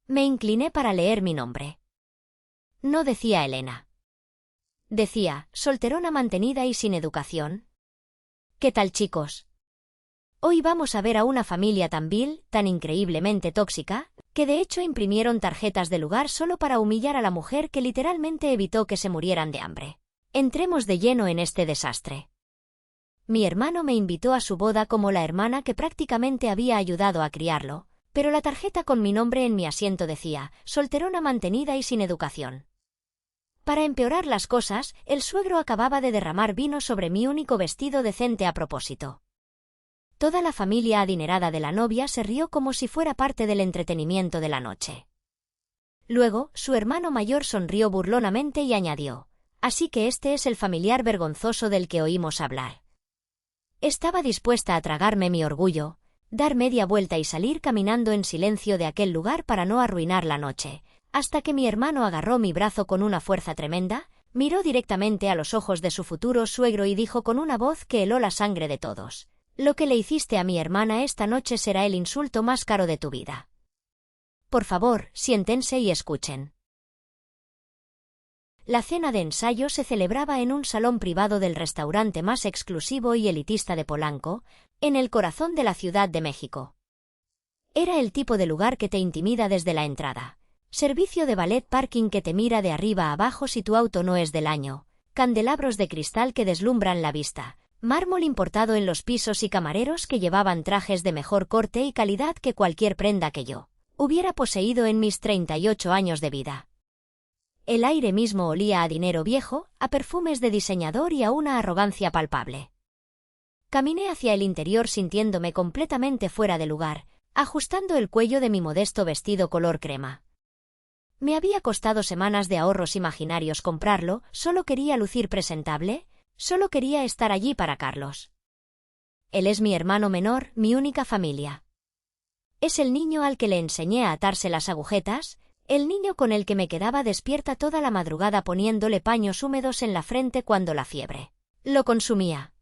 Me incliné para leer mi nombre. No decía Elena. Decía, solterona mantenida y sin educación. ¿Qué tal, chicos? Hoy vamos a ver a una familia tan vil, tan increíblemente tóxica, que de hecho imprimieron tarjetas de lugar solo para humillar a la mujer que literalmente evitó que se murieran de hambre. Entremos de lleno en este desastre. Mi hermano me invitó a su boda como la hermana que prácticamente había ayudado a criarlo, pero la tarjeta con mi nombre en mi asiento decía, solterona mantenida y sin educación. Para empeorar las cosas, el suegro acababa de derramar vino sobre mi único vestido decente a propósito. Toda la familia adinerada de la novia se rió como si fuera parte del entretenimiento de la noche. Luego, su hermano mayor sonrió burlonamente y añadió, así que este es el familiar vergonzoso del que oímos hablar. Estaba dispuesta a tragarme mi orgullo, dar media vuelta y salir caminando en silencio de aquel lugar para no arruinar la noche, hasta que mi hermano agarró mi brazo con una fuerza tremenda, miró directamente a los ojos de su futuro suegro y dijo con una voz que heló la sangre de todos, lo que le hiciste a mi hermana esta noche será el insulto más caro de tu vida. Por favor, siéntense y escuchen. La cena de ensayo se celebraba en un salón privado del restaurante más exclusivo y elitista de Polanco, en el corazón de la Ciudad de México. Era el tipo de lugar que te intimida desde la entrada. Servicio de valet parking que te mira de arriba a abajo si tu auto no es del año, candelabros de cristal que deslumbran la vista, mármol importado en los pisos y camareros que llevaban trajes de mejor corte y calidad que cualquier prenda que yo hubiera poseído en mis 38 años de vida. El aire mismo olía a dinero viejo, a perfumes de diseñador y a una arrogancia palpable. Caminé hacia el interior sintiéndome completamente fuera de lugar, ajustando el cuello de mi modesto vestido color crema. Me había costado semanas de ahorros imaginarios comprarlo, solo quería lucir presentable, solo quería estar allí para Carlos. Él es mi hermano menor, mi única familia. Es el niño al que le enseñé a atarse las agujetas, el niño con el que me quedaba despierta toda la madrugada poniéndole paños húmedos en la frente cuando la fiebre lo consumía.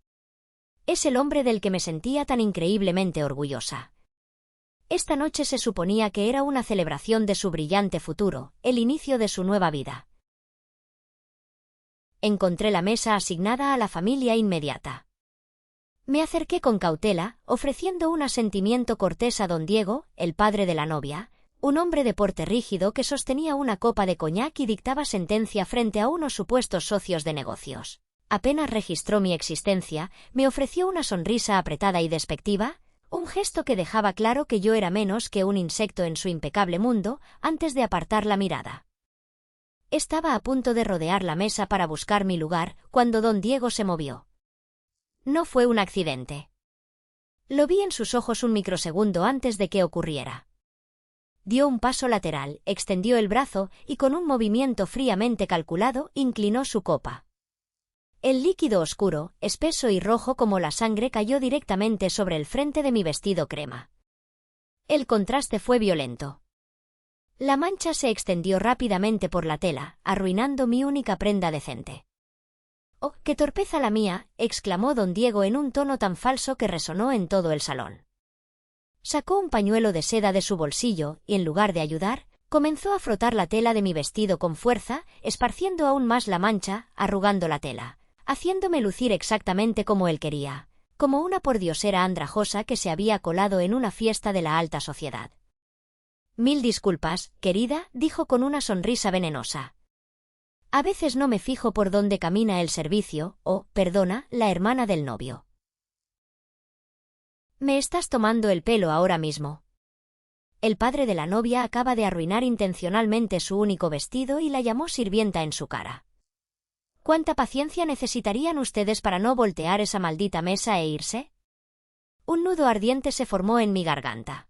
Es el hombre del que me sentía tan increíblemente orgullosa. Esta noche se suponía que era una celebración de su brillante futuro, el inicio de su nueva vida. Encontré la mesa asignada a la familia inmediata. Me acerqué con cautela, ofreciendo un asentimiento cortés a don Diego, el padre de la novia, un hombre de porte rígido que sostenía una copa de coñac y dictaba sentencia frente a unos supuestos socios de negocios. Apenas registró mi existencia, me ofreció una sonrisa apretada y despectiva, un gesto que dejaba claro que yo era menos que un insecto en su impecable mundo, antes de apartar la mirada. Estaba a punto de rodear la mesa para buscar mi lugar, cuando don Diego se movió. No fue un accidente. Lo vi en sus ojos un microsegundo antes de que ocurriera. Dio un paso lateral, extendió el brazo y con un movimiento fríamente calculado inclinó su copa. El líquido oscuro, espeso y rojo como la sangre cayó directamente sobre el frente de mi vestido crema. El contraste fue violento. La mancha se extendió rápidamente por la tela, arruinando mi única prenda decente. «¡Oh, qué torpeza la mía!», exclamó don Diego en un tono tan falso que resonó en todo el salón. Sacó un pañuelo de seda de su bolsillo y, en lugar de ayudar, comenzó a frotar la tela de mi vestido con fuerza, esparciendo aún más la mancha, arrugando la tela, haciéndome lucir exactamente como él quería, como una pordiosera andrajosa que se había colado en una fiesta de la alta sociedad. «Mil disculpas, querida», dijo con una sonrisa venenosa. «A veces no me fijo por dónde camina el servicio, o, perdona, la hermana del novio». «Me estás tomando el pelo ahora mismo». El padre de la novia acaba de arruinar intencionalmente su único vestido y la llamó sirvienta en su cara. ¿Cuánta paciencia necesitarían ustedes para no voltear esa maldita mesa e irse? Un nudo ardiente se formó en mi garganta.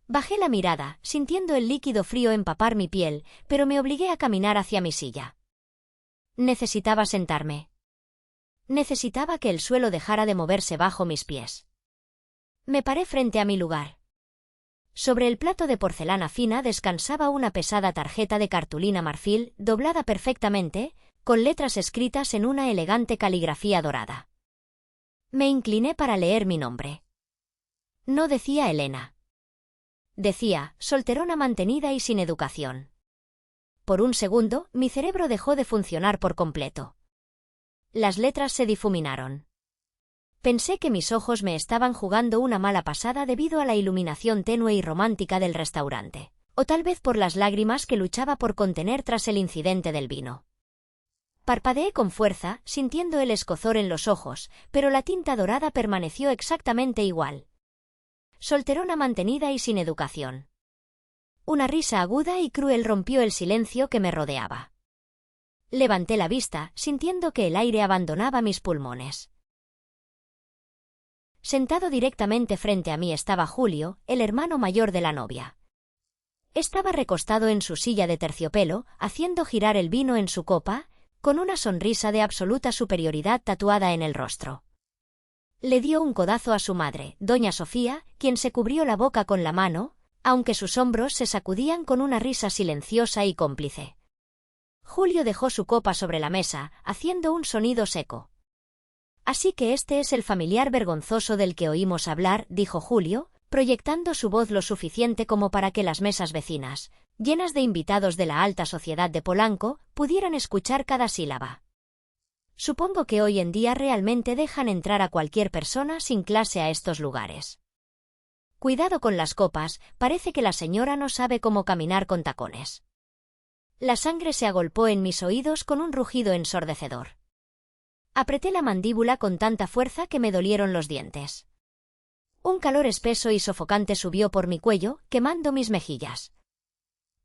Bajé la mirada, sintiendo el líquido frío empapar mi piel, pero me obligué a caminar hacia mi silla. Necesitaba sentarme. Necesitaba que el suelo dejara de moverse bajo mis pies. Me paré frente a mi lugar. Sobre el plato de porcelana fina descansaba una pesada tarjeta de cartulina marfil, doblada perfectamente, con letras escritas en una elegante caligrafía dorada. Me incliné para leer mi nombre. No decía Elena. decía, solterona mantenida y sin educación. Por un segundo, mi cerebro dejó de funcionar por completo. Las letras se difuminaron. Pensé que mis ojos me estaban jugando una mala pasada debido a la iluminación tenue y romántica del restaurante, o tal vez por las lágrimas que luchaba por contener tras el incidente del vino. Parpadeé con fuerza, sintiendo el escozor en los ojos, pero la tinta dorada permaneció exactamente igual. Solterona mantenida y sin educación. Una risa aguda y cruel rompió el silencio que me rodeaba. Levanté la vista, sintiendo que el aire abandonaba mis pulmones. Sentado directamente frente a mí estaba Julio, el hermano mayor de la novia. Estaba recostado en su silla de terciopelo, haciendo girar el vino en su copa, con una sonrisa de absoluta superioridad tatuada en el rostro. Le dio un codazo a su madre, doña Sofía, quien se cubrió la boca con la mano, aunque sus hombros se sacudían con una risa silenciosa y cómplice. Julio dejó su copa sobre la mesa, haciendo un sonido seco. «Así que este es el familiar vergonzoso del que oímos hablar», dijo Julio, proyectando su voz lo suficiente como para que las mesas vecinas, llenas de invitados de la alta sociedad de Polanco, pudieran escuchar cada sílaba. «Supongo que hoy en día realmente dejan entrar a cualquier persona sin clase a estos lugares. Cuidado con las copas, parece que la señora no sabe cómo caminar con tacones». La sangre se agolpó en mis oídos con un rugido ensordecedor. Apreté la mandíbula con tanta fuerza que me dolieron los dientes. Un calor espeso y sofocante subió por mi cuello, quemando mis mejillas.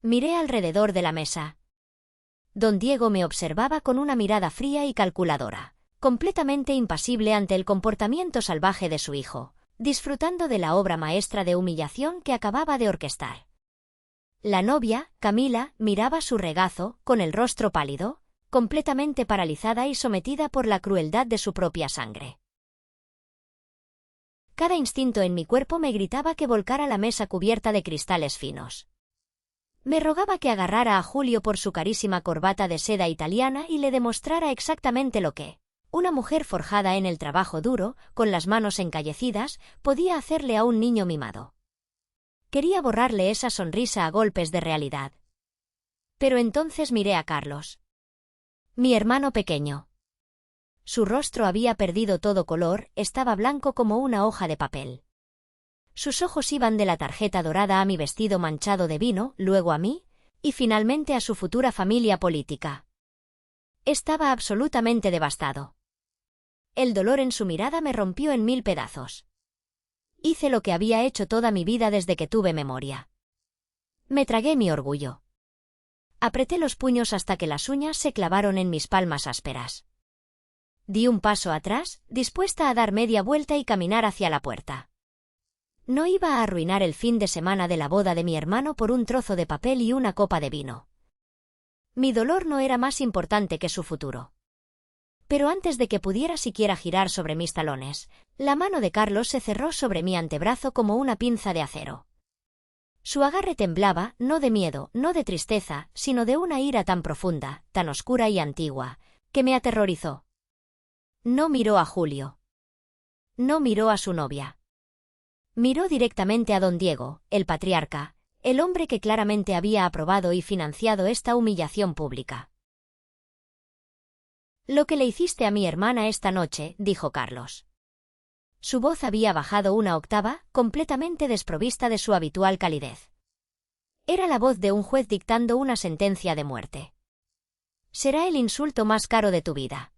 Miré alrededor de la mesa. Don Diego me observaba con una mirada fría y calculadora, completamente impasible ante el comportamiento salvaje de su hijo, disfrutando de la obra maestra de humillación que acababa de orquestar. La novia, Camila, miraba su regazo, con el rostro pálido, completamente paralizada y sometida por la crueldad de su propia sangre. Cada instinto en mi cuerpo me gritaba que volcara la mesa cubierta de cristales finos. Me rogaba que agarrara a Julio por su carísima corbata de seda italiana y le demostrara exactamente lo que una mujer forjada en el trabajo duro, con las manos encallecidas, podía hacerle a un niño mimado. Quería borrarle esa sonrisa a golpes de realidad. Pero entonces miré a Carlos. Mi hermano pequeño. Su rostro había perdido todo color, estaba blanco como una hoja de papel. Sus ojos iban de la tarjeta dorada a mi vestido manchado de vino, luego a mí, y finalmente a su futura familia política. Estaba absolutamente devastado. El dolor en su mirada me rompió en 1000 pedazos. Hice lo que había hecho toda mi vida desde que tuve memoria. Me tragué mi orgullo. Apreté los puños hasta que las uñas se clavaron en mis palmas ásperas. Di un paso atrás, dispuesta a dar media vuelta y caminar hacia la puerta. No iba a arruinar el fin de semana de la boda de mi hermano por un trozo de papel y una copa de vino. Mi dolor no era más importante que su futuro. Pero antes de que pudiera siquiera girar sobre mis talones, la mano de Carlos se cerró sobre mi antebrazo como una pinza de acero. Su agarre temblaba, no de miedo, no de tristeza, sino de una ira tan profunda, tan oscura y antigua, que me aterrorizó. No miró a Julio. No miró a su novia. Miró directamente a don Diego, el patriarca, el hombre que claramente había aprobado y financiado esta humillación pública. «Lo que le hiciste a mi hermana esta noche», dijo Carlos. Su voz había bajado una octava, completamente desprovista de su habitual calidez. Era la voz de un juez dictando una sentencia de muerte. «Será el insulto más caro de tu vida».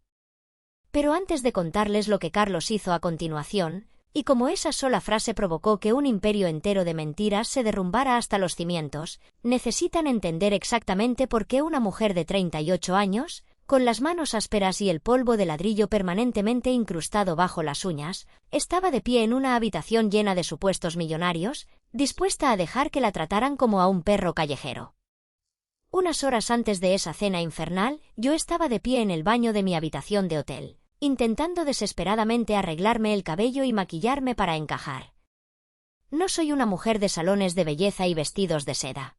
Pero antes de contarles lo que Carlos hizo a continuación, y como esa sola frase provocó que un imperio entero de mentiras se derrumbara hasta los cimientos, necesitan entender exactamente por qué una mujer de 38 años, con las manos ásperas y el polvo de ladrillo permanentemente incrustado bajo las uñas, estaba de pie en una habitación llena de supuestos millonarios, dispuesta a dejar que la trataran como a un perro callejero. Unas horas antes de esa cena infernal, yo estaba de pie en el baño de mi habitación de hotel, intentando desesperadamente arreglarme el cabello y maquillarme para encajar. No soy una mujer de salones de belleza y vestidos de seda.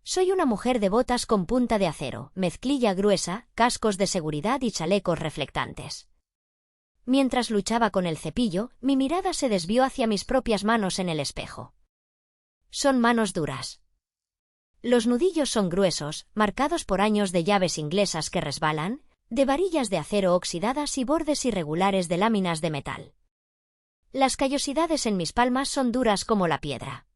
Soy una mujer de botas con punta de acero, mezclilla gruesa, cascos de seguridad y chalecos reflectantes. Mientras luchaba con el cepillo, mi mirada se desvió hacia mis propias manos en el espejo. Son manos duras. Los nudillos son gruesos, marcados por años de llaves inglesas que resbalan, de varillas de acero oxidadas y bordes irregulares de láminas de metal. Las callosidades en mis palmas son duras como la piedra.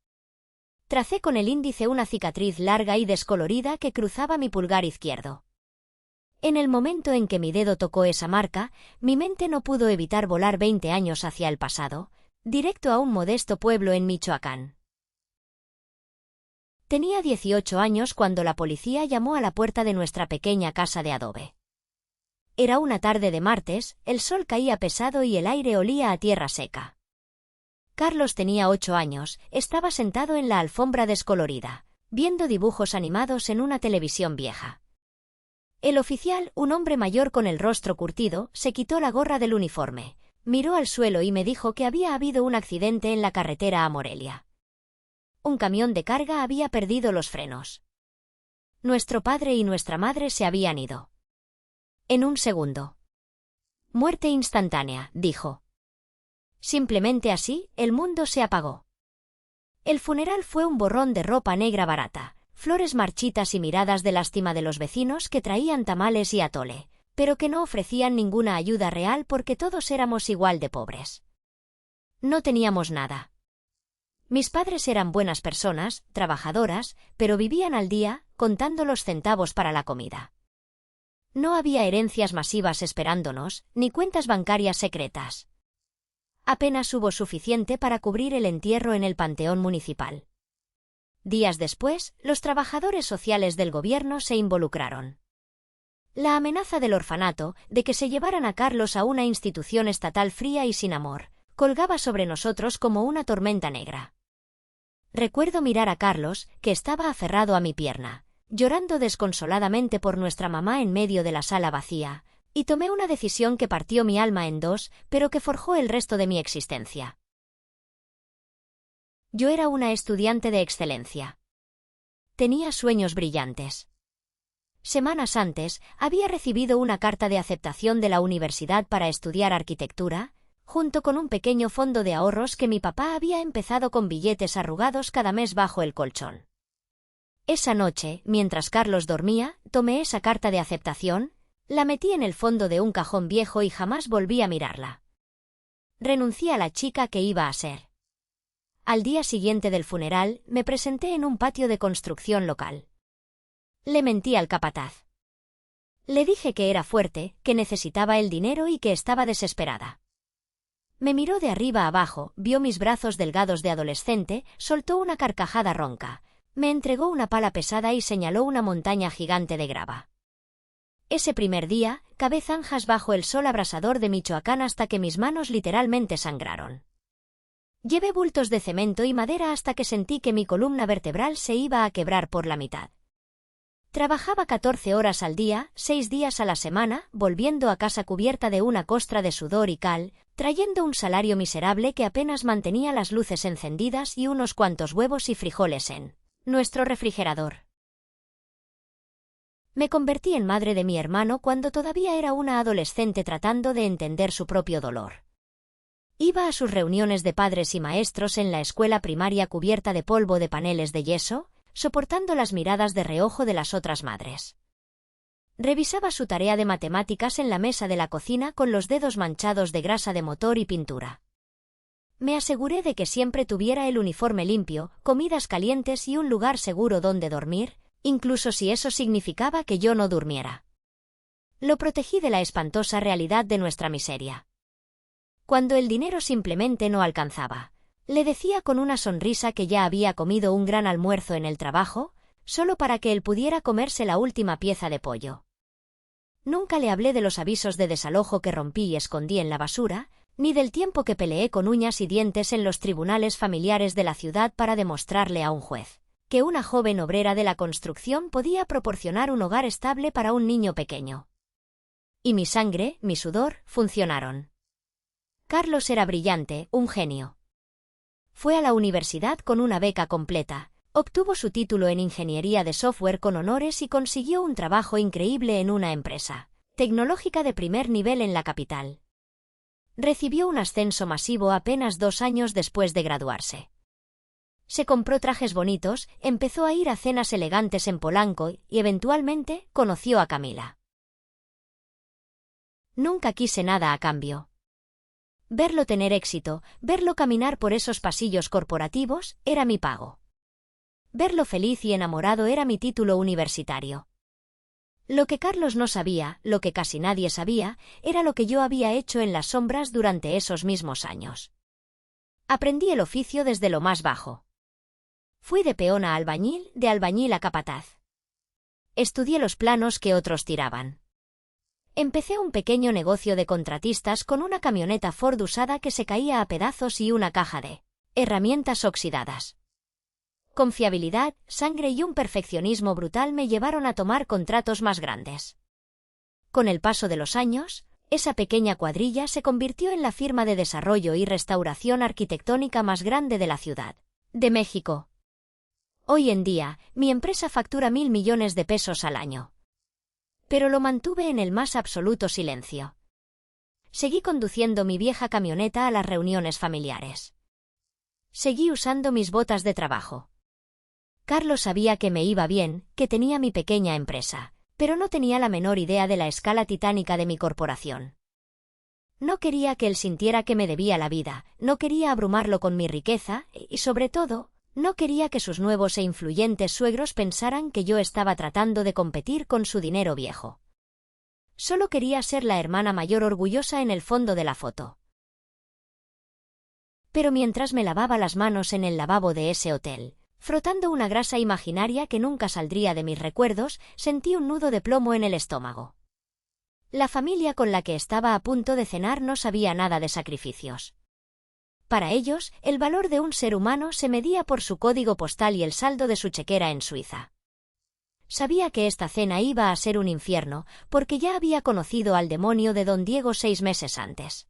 Tracé con el índice una cicatriz larga y descolorida que cruzaba mi pulgar izquierdo. En el momento en que mi dedo tocó esa marca, mi mente no pudo evitar volar 20 años hacia el pasado, directo a un modesto pueblo en Michoacán. Tenía 18 años cuando la policía llamó a la puerta de nuestra pequeña casa de adobe. Era una tarde de martes, el sol caía pesado y el aire olía a tierra seca. Carlos tenía 8 años, estaba sentado en la alfombra descolorida, viendo dibujos animados en una televisión vieja. El oficial, un hombre mayor con el rostro curtido, se quitó la gorra del uniforme, miró al suelo y me dijo que había habido un accidente en la carretera a Morelia. Un camión de carga había perdido los frenos. Nuestro padre y nuestra madre se habían ido. En un segundo. Muerte instantánea, dijo. Simplemente así, el mundo se apagó. El funeral fue un borrón de ropa negra barata, flores marchitas y miradas de lástima de los vecinos que traían tamales y atole, pero que no ofrecían ninguna ayuda real porque todos éramos igual de pobres. No teníamos nada. Mis padres eran buenas personas, trabajadoras, pero vivían al día, contando los centavos para la comida. No había herencias masivas esperándonos, ni cuentas bancarias secretas. Apenas hubo suficiente para cubrir el entierro en el panteón municipal. Días después, los trabajadores sociales del gobierno se involucraron. La amenaza del orfanato, de que se llevaran a Carlos a una institución estatal fría y sin amor, colgaba sobre nosotros como una tormenta negra. Recuerdo mirar a Carlos, que estaba aferrado a mi pierna, llorando desconsoladamente por nuestra mamá en medio de la sala vacía, y tomé una decisión que partió mi alma en dos, pero que forjó el resto de mi existencia. Yo era una estudiante de excelencia. Tenía sueños brillantes. Semanas antes, había recibido una carta de aceptación de la universidad para estudiar arquitectura, junto con un pequeño fondo de ahorros que mi papá había empezado con billetes arrugados cada mes bajo el colchón. Esa noche, mientras Carlos dormía, tomé esa carta de aceptación, la metí en el fondo de un cajón viejo y jamás volví a mirarla. Renuncié a la chica que iba a ser. Al día siguiente del funeral, me presenté en un patio de construcción local. Le mentí al capataz. Le dije que era fuerte, que necesitaba el dinero y que estaba desesperada. Me miró de arriba abajo, vio mis brazos delgados de adolescente, soltó una carcajada ronca, me entregó una pala pesada y señaló una montaña gigante de grava. Ese primer día, cavé zanjas bajo el sol abrasador de Michoacán hasta que mis manos literalmente sangraron. Llevé bultos de cemento y madera hasta que sentí que mi columna vertebral se iba a quebrar por la mitad. Trabajaba 14 horas al día, 6 días a la semana, volviendo a casa cubierta de una costra de sudor y cal, trayendo un salario miserable que apenas mantenía las luces encendidas y unos cuantos huevos y frijoles en nuestro refrigerador. Me convertí en madre de mi hermano cuando todavía era una adolescente tratando de entender su propio dolor. Iba a sus reuniones de padres y maestros en la escuela primaria cubierta de polvo de paneles de yeso, soportando las miradas de reojo de las otras madres. Revisaba su tarea de matemáticas en la mesa de la cocina con los dedos manchados de grasa de motor y pintura. Me aseguré de que siempre tuviera el uniforme limpio, comidas calientes y un lugar seguro donde dormir, incluso si eso significaba que yo no durmiera. Lo protegí de la espantosa realidad de nuestra miseria. Cuando el dinero simplemente no alcanzaba, le decía con una sonrisa que ya había comido un gran almuerzo en el trabajo, solo para que él pudiera comerse la última pieza de pollo. Nunca le hablé de los avisos de desalojo que rompí y escondí en la basura, ni del tiempo que peleé con uñas y dientes en los tribunales familiares de la ciudad para demostrarle a un juez que una joven obrera de la construcción podía proporcionar un hogar estable para un niño pequeño. Y mi sangre, mi sudor, funcionaron. Carlos era brillante, un genio. Fue a la universidad con una beca completa, obtuvo su título en ingeniería de software con honores y consiguió un trabajo increíble en una empresa tecnológica de primer nivel en la capital. Recibió un ascenso masivo apenas 2 años después de graduarse. Se compró trajes bonitos, empezó a ir a cenas elegantes en Polanco y eventualmente conoció a Camila. Nunca quise nada a cambio. Verlo tener éxito, verlo caminar por esos pasillos corporativos, era mi pago. Verlo feliz y enamorado era mi título universitario. Lo que Carlos no sabía, lo que casi nadie sabía, era lo que yo había hecho en las sombras durante esos mismos años. Aprendí el oficio desde lo más bajo. Fui de peón a albañil, de albañil a capataz. Estudié los planos que otros tiraban. Empecé un pequeño negocio de contratistas con una camioneta Ford usada que se caía a pedazos y una caja de herramientas oxidadas. Confiabilidad, sangre y un perfeccionismo brutal me llevaron a tomar contratos más grandes. Con el paso de los años, esa pequeña cuadrilla se convirtió en la firma de desarrollo y restauración arquitectónica más grande de la Ciudad de México. Hoy en día, mi empresa factura 1.000 millones de pesos al año. Pero lo mantuve en el más absoluto silencio. Seguí conduciendo mi vieja camioneta a las reuniones familiares. Seguí usando mis botas de trabajo. Carlos sabía que me iba bien, que tenía mi pequeña empresa, pero no tenía la menor idea de la escala titánica de mi corporación. No quería que él sintiera que me debía la vida, no quería abrumarlo con mi riqueza y, sobre todo, no quería que sus nuevos e influyentes suegros pensaran que yo estaba tratando de competir con su dinero viejo. Solo quería ser la hermana mayor orgullosa en el fondo de la foto. Pero mientras me lavaba las manos en el lavabo de ese hotel, frotando una grasa imaginaria que nunca saldría de mis recuerdos, sentí un nudo de plomo en el estómago. La familia con la que estaba a punto de cenar no sabía nada de sacrificios. Para ellos, el valor de un ser humano se medía por su código postal y el saldo de su chequera en Suiza. Sabía que esta cena iba a ser un infierno, porque ya había conocido al demonio de don Diego 6 meses antes.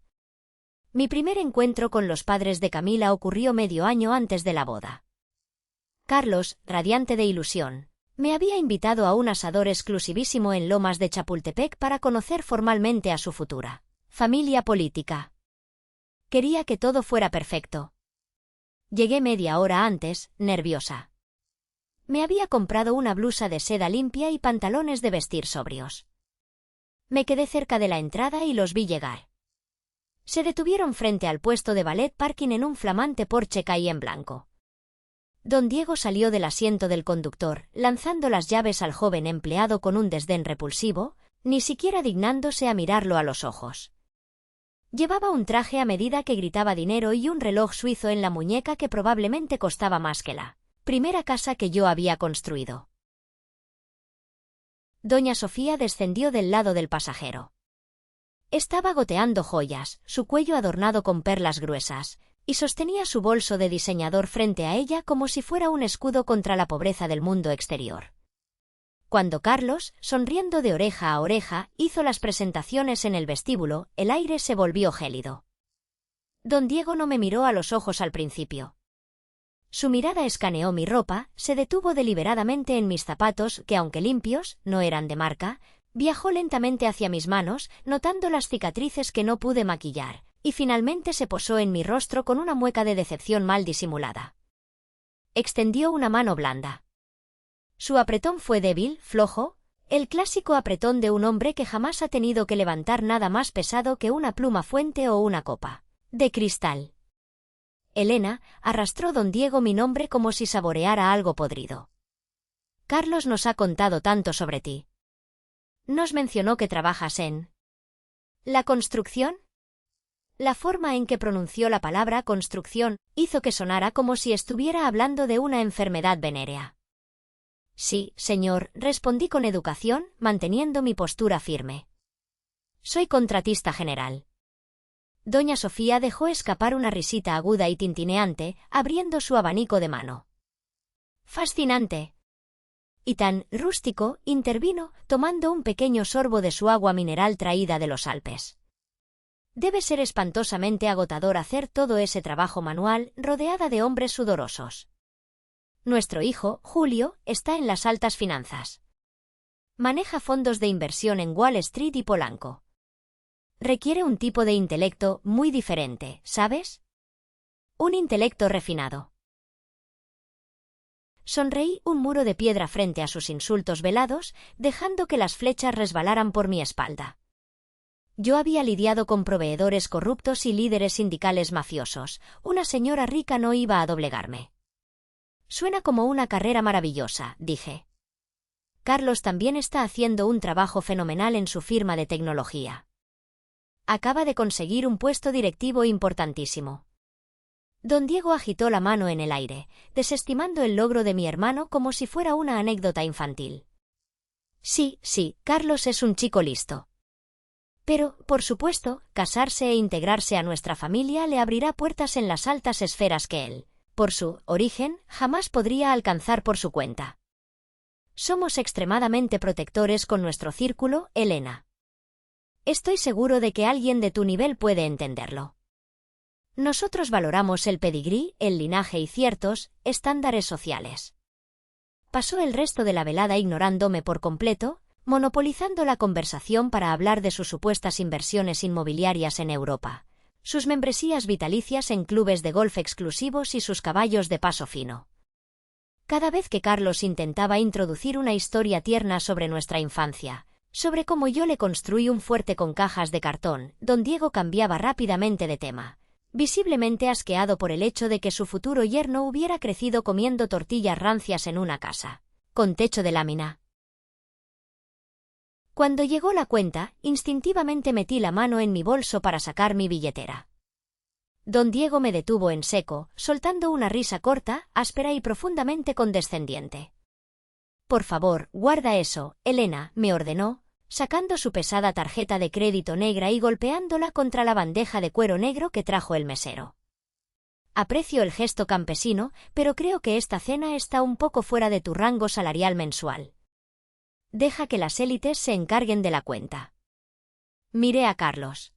Mi primer encuentro con los padres de Camila ocurrió medio año antes de la boda. Carlos, radiante de ilusión, me había invitado a un asador exclusivísimo en Lomas de Chapultepec para conocer formalmente a su futura familia política. Quería que todo fuera perfecto. Llegué media hora antes, nerviosa. Me había comprado una blusa de seda limpia y pantalones de vestir sobrios. Me quedé cerca de la entrada y los vi llegar. Se detuvieron frente al puesto de ballet parking en un flamante Porsche Cayenne blanco. Don Diego salió del asiento del conductor, lanzando las llaves al joven empleado con un desdén repulsivo, ni siquiera dignándose a mirarlo a los ojos. Llevaba un traje a medida que gritaba dinero y un reloj suizo en la muñeca que probablemente costaba más que la primera casa que yo había construido. Doña Sofía descendió del lado del pasajero. Estaba goteando joyas, su cuello adornado con perlas gruesas, y sostenía su bolso de diseñador frente a ella como si fuera un escudo contra la pobreza del mundo exterior. Cuando Carlos, sonriendo de oreja a oreja, hizo las presentaciones en el vestíbulo, el aire se volvió gélido. Don Diego no me miró a los ojos al principio. Su mirada escaneó mi ropa, se detuvo deliberadamente en mis zapatos que, aunque limpios, no eran de marca, viajó lentamente hacia mis manos, notando las cicatrices que no pude maquillar, y finalmente se posó en mi rostro con una mueca de decepción mal disimulada. Extendió una mano blanda. Su apretón fue débil, flojo, el clásico apretón de un hombre que jamás ha tenido que levantar nada más pesado que una pluma fuente o una copa de cristal. Elena, arrastró don Diego mi nombre como si saboreara algo podrido. Carlos nos ha contado tanto sobre ti. Nos mencionó que trabajas en ¿la construcción? La forma en que pronunció la palabra construcción hizo que sonara como si estuviera hablando de una enfermedad venérea. Sí, señor, respondí con educación, manteniendo mi postura firme. Soy contratista general. Doña Sofía dejó escapar una risita aguda y tintineante, abriendo su abanico de mano. Fascinante. Y tan rústico, intervino, tomando un pequeño sorbo de su agua mineral traída de los Alpes. Debe ser espantosamente agotador hacer todo ese trabajo manual, rodeada de hombres sudorosos. Nuestro hijo, Julio, está en las altas finanzas. Maneja fondos de inversión en Wall Street y Polanco. Requiere un tipo de intelecto muy diferente, ¿sabes? Un intelecto refinado. Sonreí, un muro de piedra frente a sus insultos velados, dejando que las flechas resbalaran por mi espalda. Yo había lidiado con proveedores corruptos y líderes sindicales mafiosos. Una señora rica no iba a doblegarme. Suena como una carrera maravillosa, dije. Carlos también está haciendo un trabajo fenomenal en su firma de tecnología. Acaba de conseguir un puesto directivo importantísimo. Don Diego agitó la mano en el aire, desestimando el logro de mi hermano como si fuera una anécdota infantil. Sí, Carlos es un chico listo. Pero, por supuesto, casarse e integrarse a nuestra familia le abrirá puertas en las altas esferas que él, por su origen, jamás podría alcanzar por su cuenta. Somos extremadamente protectores con nuestro círculo, Elena. Estoy seguro de que alguien de tu nivel puede entenderlo. Nosotros valoramos el pedigrí, el linaje y ciertos estándares sociales. Pasó el resto de la velada ignorándome por completo, monopolizando la conversación para hablar de sus supuestas inversiones inmobiliarias en Europa, sus membresías vitalicias en clubes de golf exclusivos y sus caballos de paso fino. Cada vez que Carlos intentaba introducir una historia tierna sobre nuestra infancia, sobre cómo yo le construí un fuerte con cajas de cartón, don Diego cambiaba rápidamente de tema, visiblemente asqueado por el hecho de que su futuro yerno hubiera crecido comiendo tortillas rancias en una casa, con techo de lámina. Cuando llegó la cuenta, instintivamente metí la mano en mi bolso para sacar mi billetera. Don Diego me detuvo en seco, soltando una risa corta, áspera y profundamente condescendiente. Por favor, guarda eso, Elena, me ordenó, sacando su pesada tarjeta de crédito negra y golpeándola contra la bandeja de cuero negro que trajo el mesero. Aprecio el gesto campesino, pero creo que esta cena está un poco fuera de tu rango salarial mensual. Deja que las élites se encarguen de la cuenta. Miré a Carlos.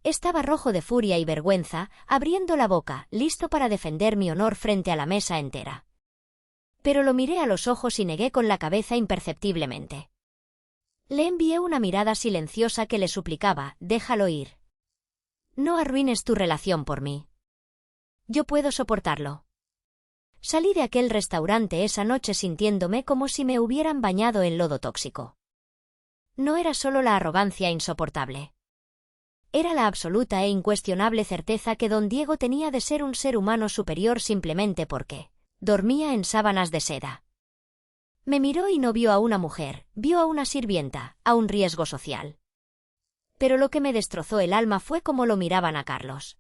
Estaba rojo de furia y vergüenza, abriendo la boca, listo para defender mi honor frente a la mesa entera. Pero lo miré a los ojos y negué con la cabeza imperceptiblemente. Le envié una mirada silenciosa que le suplicaba, déjalo ir. No arruines tu relación por mí. Yo puedo soportarlo. Salí de aquel restaurante esa noche sintiéndome como si me hubieran bañado en lodo tóxico. No era solo la arrogancia insoportable. Era la absoluta e incuestionable certeza que don Diego tenía de ser un ser humano superior simplemente porque dormía en sábanas de seda. Me miró y no vio a una mujer, vio a una sirvienta, a un riesgo social. Pero lo que me destrozó el alma fue cómo lo miraban a Carlos.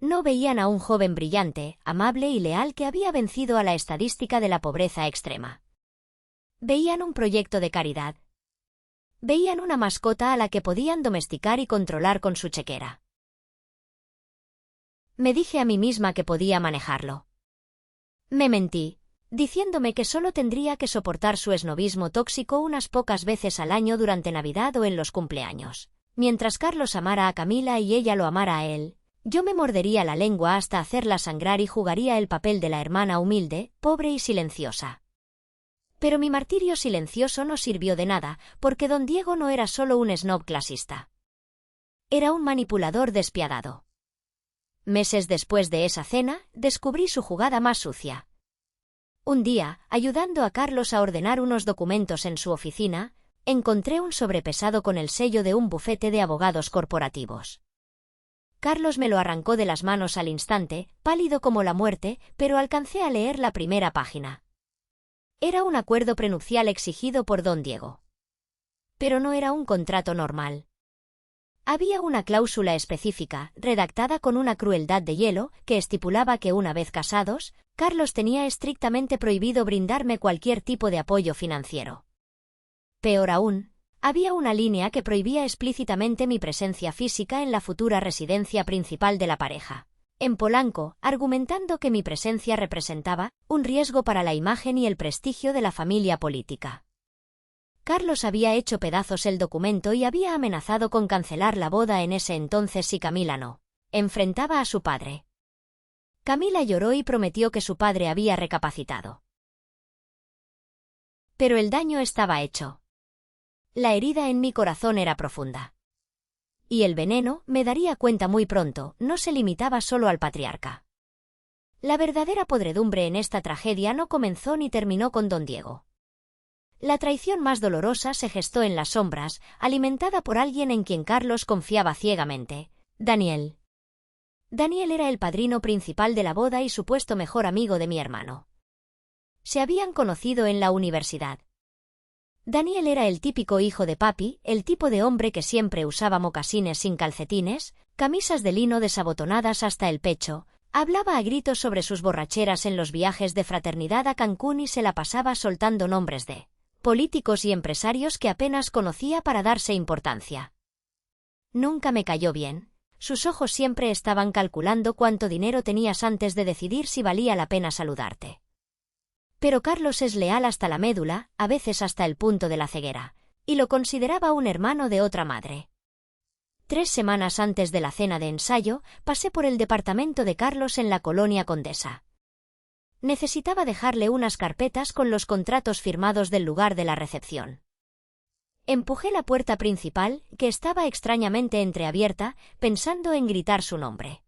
No veían a un joven brillante, amable y leal que había vencido a la estadística de la pobreza extrema. Veían un proyecto de caridad. Veían una mascota a la que podían domesticar y controlar con su chequera. Me dije a mí misma que podía manejarlo. Me mentí, diciéndome que solo tendría que soportar su esnobismo tóxico unas pocas veces al año durante Navidad o en los cumpleaños. Mientras Carlos amara a Camila y ella lo amara a él, yo me mordería la lengua hasta hacerla sangrar y jugaría el papel de la hermana humilde, pobre y silenciosa. Pero mi martirio silencioso no sirvió de nada, porque don Diego no era solo un snob clasista. Era un manipulador despiadado. Meses después de esa cena, descubrí su jugada más sucia. Un día, ayudando a Carlos a ordenar unos documentos en su oficina, encontré un sobrepesado con el sello de un bufete de abogados corporativos. Carlos me lo arrancó de las manos al instante, pálido como la muerte, pero alcancé a leer la primera página. Era un acuerdo prenupcial exigido por don Diego. Pero no era un contrato normal. Había una cláusula específica, redactada con una crueldad de hielo, que estipulaba que una vez casados, Carlos tenía estrictamente prohibido brindarme cualquier tipo de apoyo financiero. Peor aún, había una línea que prohibía explícitamente mi presencia física en la futura residencia principal de la pareja, en Polanco, argumentando que mi presencia representaba un riesgo para la imagen y el prestigio de la familia política. Carlos había hecho pedazos el documento y había amenazado con cancelar la boda en ese entonces si Camila no enfrentaba a su padre. Camila lloró y prometió que su padre había recapacitado. Pero el daño estaba hecho. La herida en mi corazón era profunda. Y el veneno, me daría cuenta muy pronto, no se limitaba solo al patriarca. La verdadera podredumbre en esta tragedia no comenzó ni terminó con don Diego. La traición más dolorosa se gestó en las sombras, alimentada por alguien en quien Carlos confiaba ciegamente: Daniel. Daniel era el padrino principal de la boda y supuesto mejor amigo de mi hermano. Se habían conocido en la universidad. Daniel era el típico hijo de papi, el tipo de hombre que siempre usaba mocasines sin calcetines, camisas de lino desabotonadas hasta el pecho, hablaba a gritos sobre sus borracheras en los viajes de fraternidad a Cancún y se la pasaba soltando nombres de políticos y empresarios que apenas conocía para darse importancia. Nunca me cayó bien. Sus ojos siempre estaban calculando cuánto dinero tenías antes de decidir si valía la pena saludarte. Pero Carlos es leal hasta la médula, a veces hasta el punto de la ceguera, y lo consideraba un hermano de otra madre. 3 semanas antes de la cena de ensayo, pasé por el departamento de Carlos en la Colonia Condesa. Necesitaba dejarle unas carpetas con los contratos firmados del lugar de la recepción. Empujé la puerta principal, que estaba extrañamente entreabierta, pensando en gritar su nombre.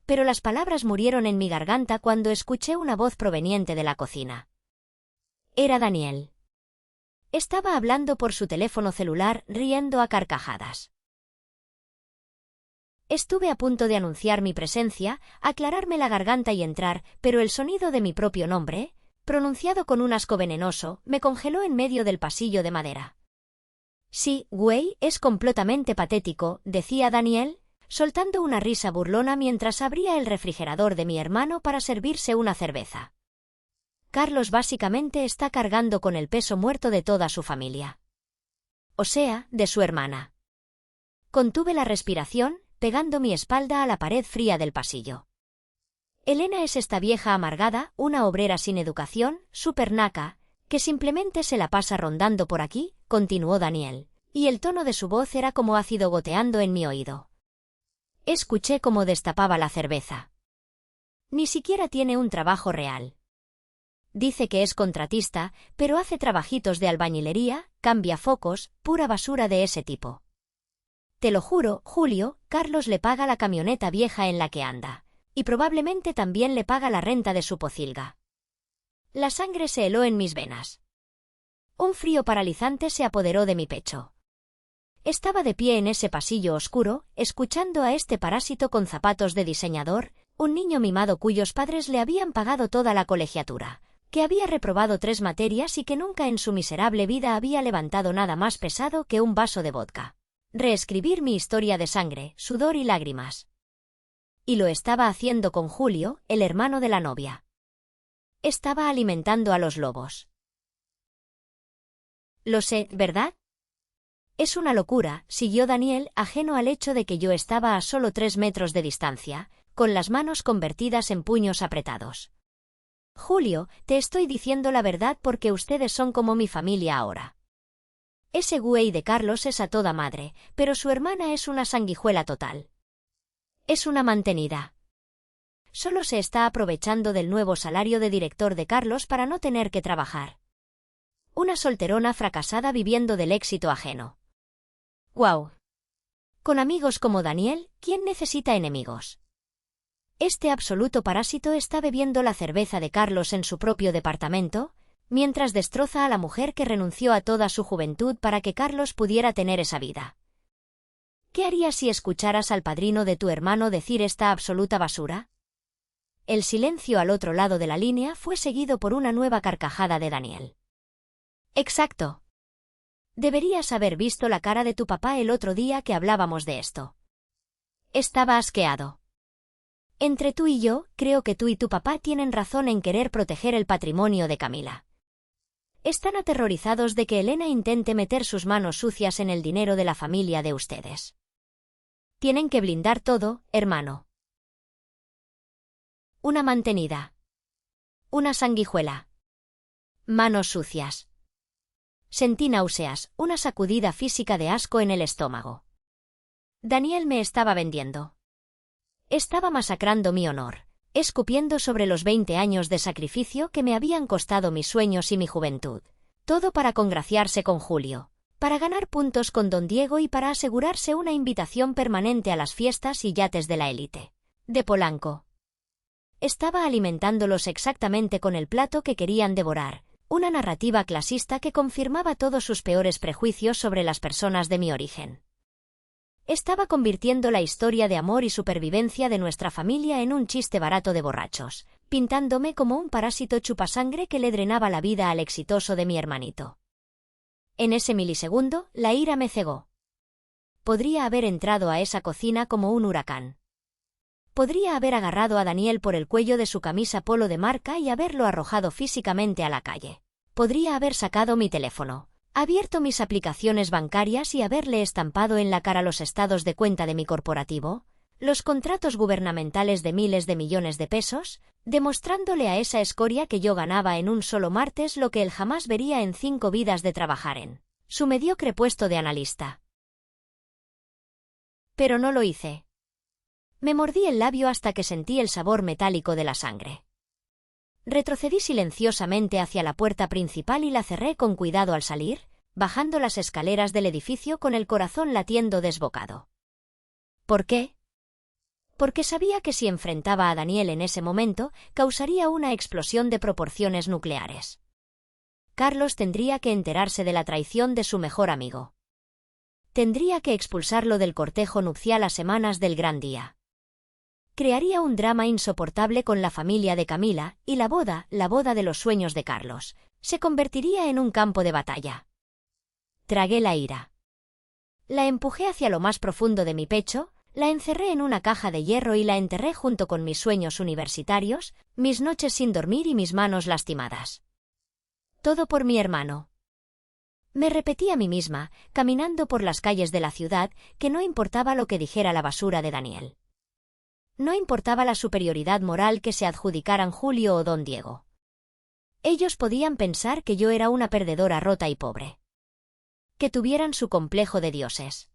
Pero las palabras murieron en mi garganta cuando escuché una voz proveniente de la cocina. Era Daniel. Estaba hablando por su teléfono celular, riendo a carcajadas. Estuve a punto de anunciar mi presencia, aclararme la garganta y entrar, pero el sonido de mi propio nombre, pronunciado con un asco venenoso, me congeló en medio del pasillo de madera. Sí, güey, es completamente patético, decía Daniel, soltando una risa burlona mientras abría el refrigerador de mi hermano para servirse una cerveza. Carlos básicamente está cargando con el peso muerto de toda su familia. O sea, de su hermana. Contuve la respiración, pegando mi espalda a la pared fría del pasillo. Elena es esta vieja amargada, una obrera sin educación, súper naca, que simplemente se la pasa rondando por aquí, continuó Daniel, y el tono de su voz era como ácido goteando en mi oído. Escuché cómo destapaba la cerveza. Ni siquiera tiene un trabajo real. Dice que es contratista, pero hace trabajitos de albañilería, cambia focos, pura basura de ese tipo. Te lo juro, Julio, Carlos le paga la camioneta vieja en la que anda, y probablemente también le paga la renta de su pocilga. La sangre se heló en mis venas. Un frío paralizante se apoderó de mi pecho. Estaba de pie en ese pasillo oscuro, escuchando a este parásito con zapatos de diseñador, un niño mimado cuyos padres le habían pagado toda la colegiatura, que había reprobado 3 materias y que nunca en su miserable vida había levantado nada más pesado que un vaso de vodka. Reescribir mi historia de sangre, sudor y lágrimas. Y lo estaba haciendo con Julio, el hermano de la novia. Estaba alimentando a los lobos. Lo sé, ¿verdad? Es una locura, siguió Daniel, ajeno al hecho de que yo estaba a solo 3 metros de distancia, con las manos convertidas en puños apretados. Julio, te estoy diciendo la verdad porque ustedes son como mi familia ahora. Ese güey de Carlos es a toda madre, pero su hermana es una sanguijuela total. Es una mantenida. Solo se está aprovechando del nuevo salario de director de Carlos para no tener que trabajar. Una solterona fracasada viviendo del éxito ajeno. ¡Guau! Con amigos como Daniel, ¿quién necesita enemigos? Este absoluto parásito está bebiendo la cerveza de Carlos en su propio departamento, mientras destroza a la mujer que renunció a toda su juventud para que Carlos pudiera tener esa vida. ¿Qué harías si escucharas al padrino de tu hermano decir esta absoluta basura? El silencio al otro lado de la línea fue seguido por una nueva carcajada de Daniel. Exacto. Deberías haber visto la cara de tu papá el otro día que hablábamos de esto. Estaba asqueado. Entre tú y yo, creo que tú y tu papá tienen razón en querer proteger el patrimonio de Camila. Están aterrorizados de que Elena intente meter sus manos sucias en el dinero de la familia de ustedes. Tienen que blindar todo, hermano. Una mantenida. Una sanguijuela. Manos sucias. Sentí náuseas, una sacudida física de asco en el estómago. Daniel me estaba vendiendo. Estaba masacrando mi honor, escupiendo sobre los 20 años de sacrificio que me habían costado mis sueños y mi juventud. Todo para congraciarse con Julio, para ganar puntos con don Diego y para asegurarse una invitación permanente a las fiestas y yates de la élite de Polanco. Estaba alimentándolos exactamente con el plato que querían devorar, una narrativa clasista que confirmaba todos sus peores prejuicios sobre las personas de mi origen. Estaba convirtiendo la historia de amor y supervivencia de nuestra familia en un chiste barato de borrachos, pintándome como un parásito chupasangre que le drenaba la vida al exitoso de mi hermanito. En ese milisegundo, la ira me cegó. Podría haber entrado a esa cocina como un huracán. Podría haber agarrado a Daniel por el cuello de su camisa polo de marca y haberlo arrojado físicamente a la calle. Podría haber sacado mi teléfono, abierto mis aplicaciones bancarias y haberle estampado en la cara los estados de cuenta de mi corporativo, los contratos gubernamentales de miles de millones de pesos, demostrándole a esa escoria que yo ganaba en un solo martes lo que él jamás vería en 5 vidas de trabajar en su mediocre puesto de analista. Pero no lo hice. Me mordí el labio hasta que sentí el sabor metálico de la sangre. Retrocedí silenciosamente hacia la puerta principal y la cerré con cuidado al salir, bajando las escaleras del edificio con el corazón latiendo desbocado. ¿Por qué? Porque sabía que si enfrentaba a Daniel en ese momento, causaría una explosión de proporciones nucleares. Carlos tendría que enterarse de la traición de su mejor amigo. Tendría que expulsarlo del cortejo nupcial a semanas del gran día. Crearía un drama insoportable con la familia de Camila, y la boda de los sueños de Carlos, se convertiría en un campo de batalla. Tragué la ira. La empujé hacia lo más profundo de mi pecho, la encerré en una caja de hierro y la enterré junto con mis sueños universitarios, mis noches sin dormir y mis manos lastimadas. Todo por mi hermano. Me repetí a mí misma, caminando por las calles de la ciudad, que no importaba lo que dijera la basura de Daniel. No importaba la superioridad moral que se adjudicaran Julio o don Diego. Ellos podían pensar que yo era una perdedora rota y pobre. Que tuvieran su complejo de dioses.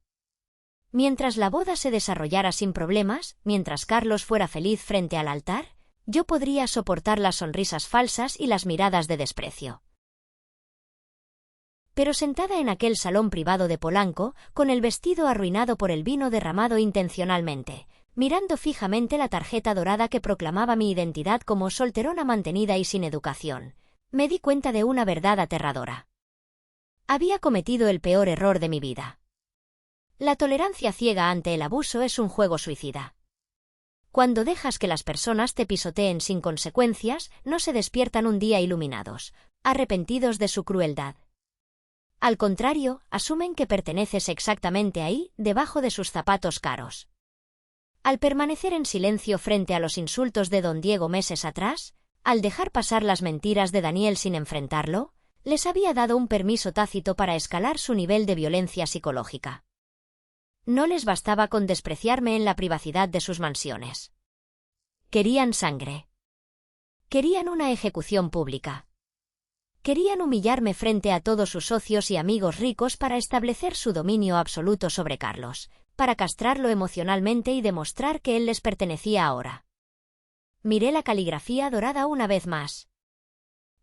Mientras la boda se desarrollara sin problemas, mientras Carlos fuera feliz frente al altar, yo podría soportar las sonrisas falsas y las miradas de desprecio. Pero sentada en aquel salón privado de Polanco, con el vestido arruinado por el vino derramado intencionalmente, mirando fijamente la tarjeta dorada que proclamaba mi identidad como solterona mantenida y sin educación, me di cuenta de una verdad aterradora. Había cometido el peor error de mi vida. La tolerancia ciega ante el abuso es un juego suicida. Cuando dejas que las personas te pisoteen sin consecuencias, no se despiertan un día iluminados, arrepentidos de su crueldad. Al contrario, asumen que perteneces exactamente ahí, debajo de sus zapatos caros. Al permanecer en silencio frente a los insultos de don Diego meses atrás, al dejar pasar las mentiras de Daniel sin enfrentarlo, les había dado un permiso tácito para escalar su nivel de violencia psicológica. No les bastaba con despreciarme en la privacidad de sus mansiones. Querían sangre. Querían una ejecución pública. Querían humillarme frente a todos sus socios y amigos ricos para establecer su dominio absoluto sobre Carlos, para castrarlo emocionalmente y demostrar que él les pertenecía ahora. Miré la caligrafía dorada una vez más.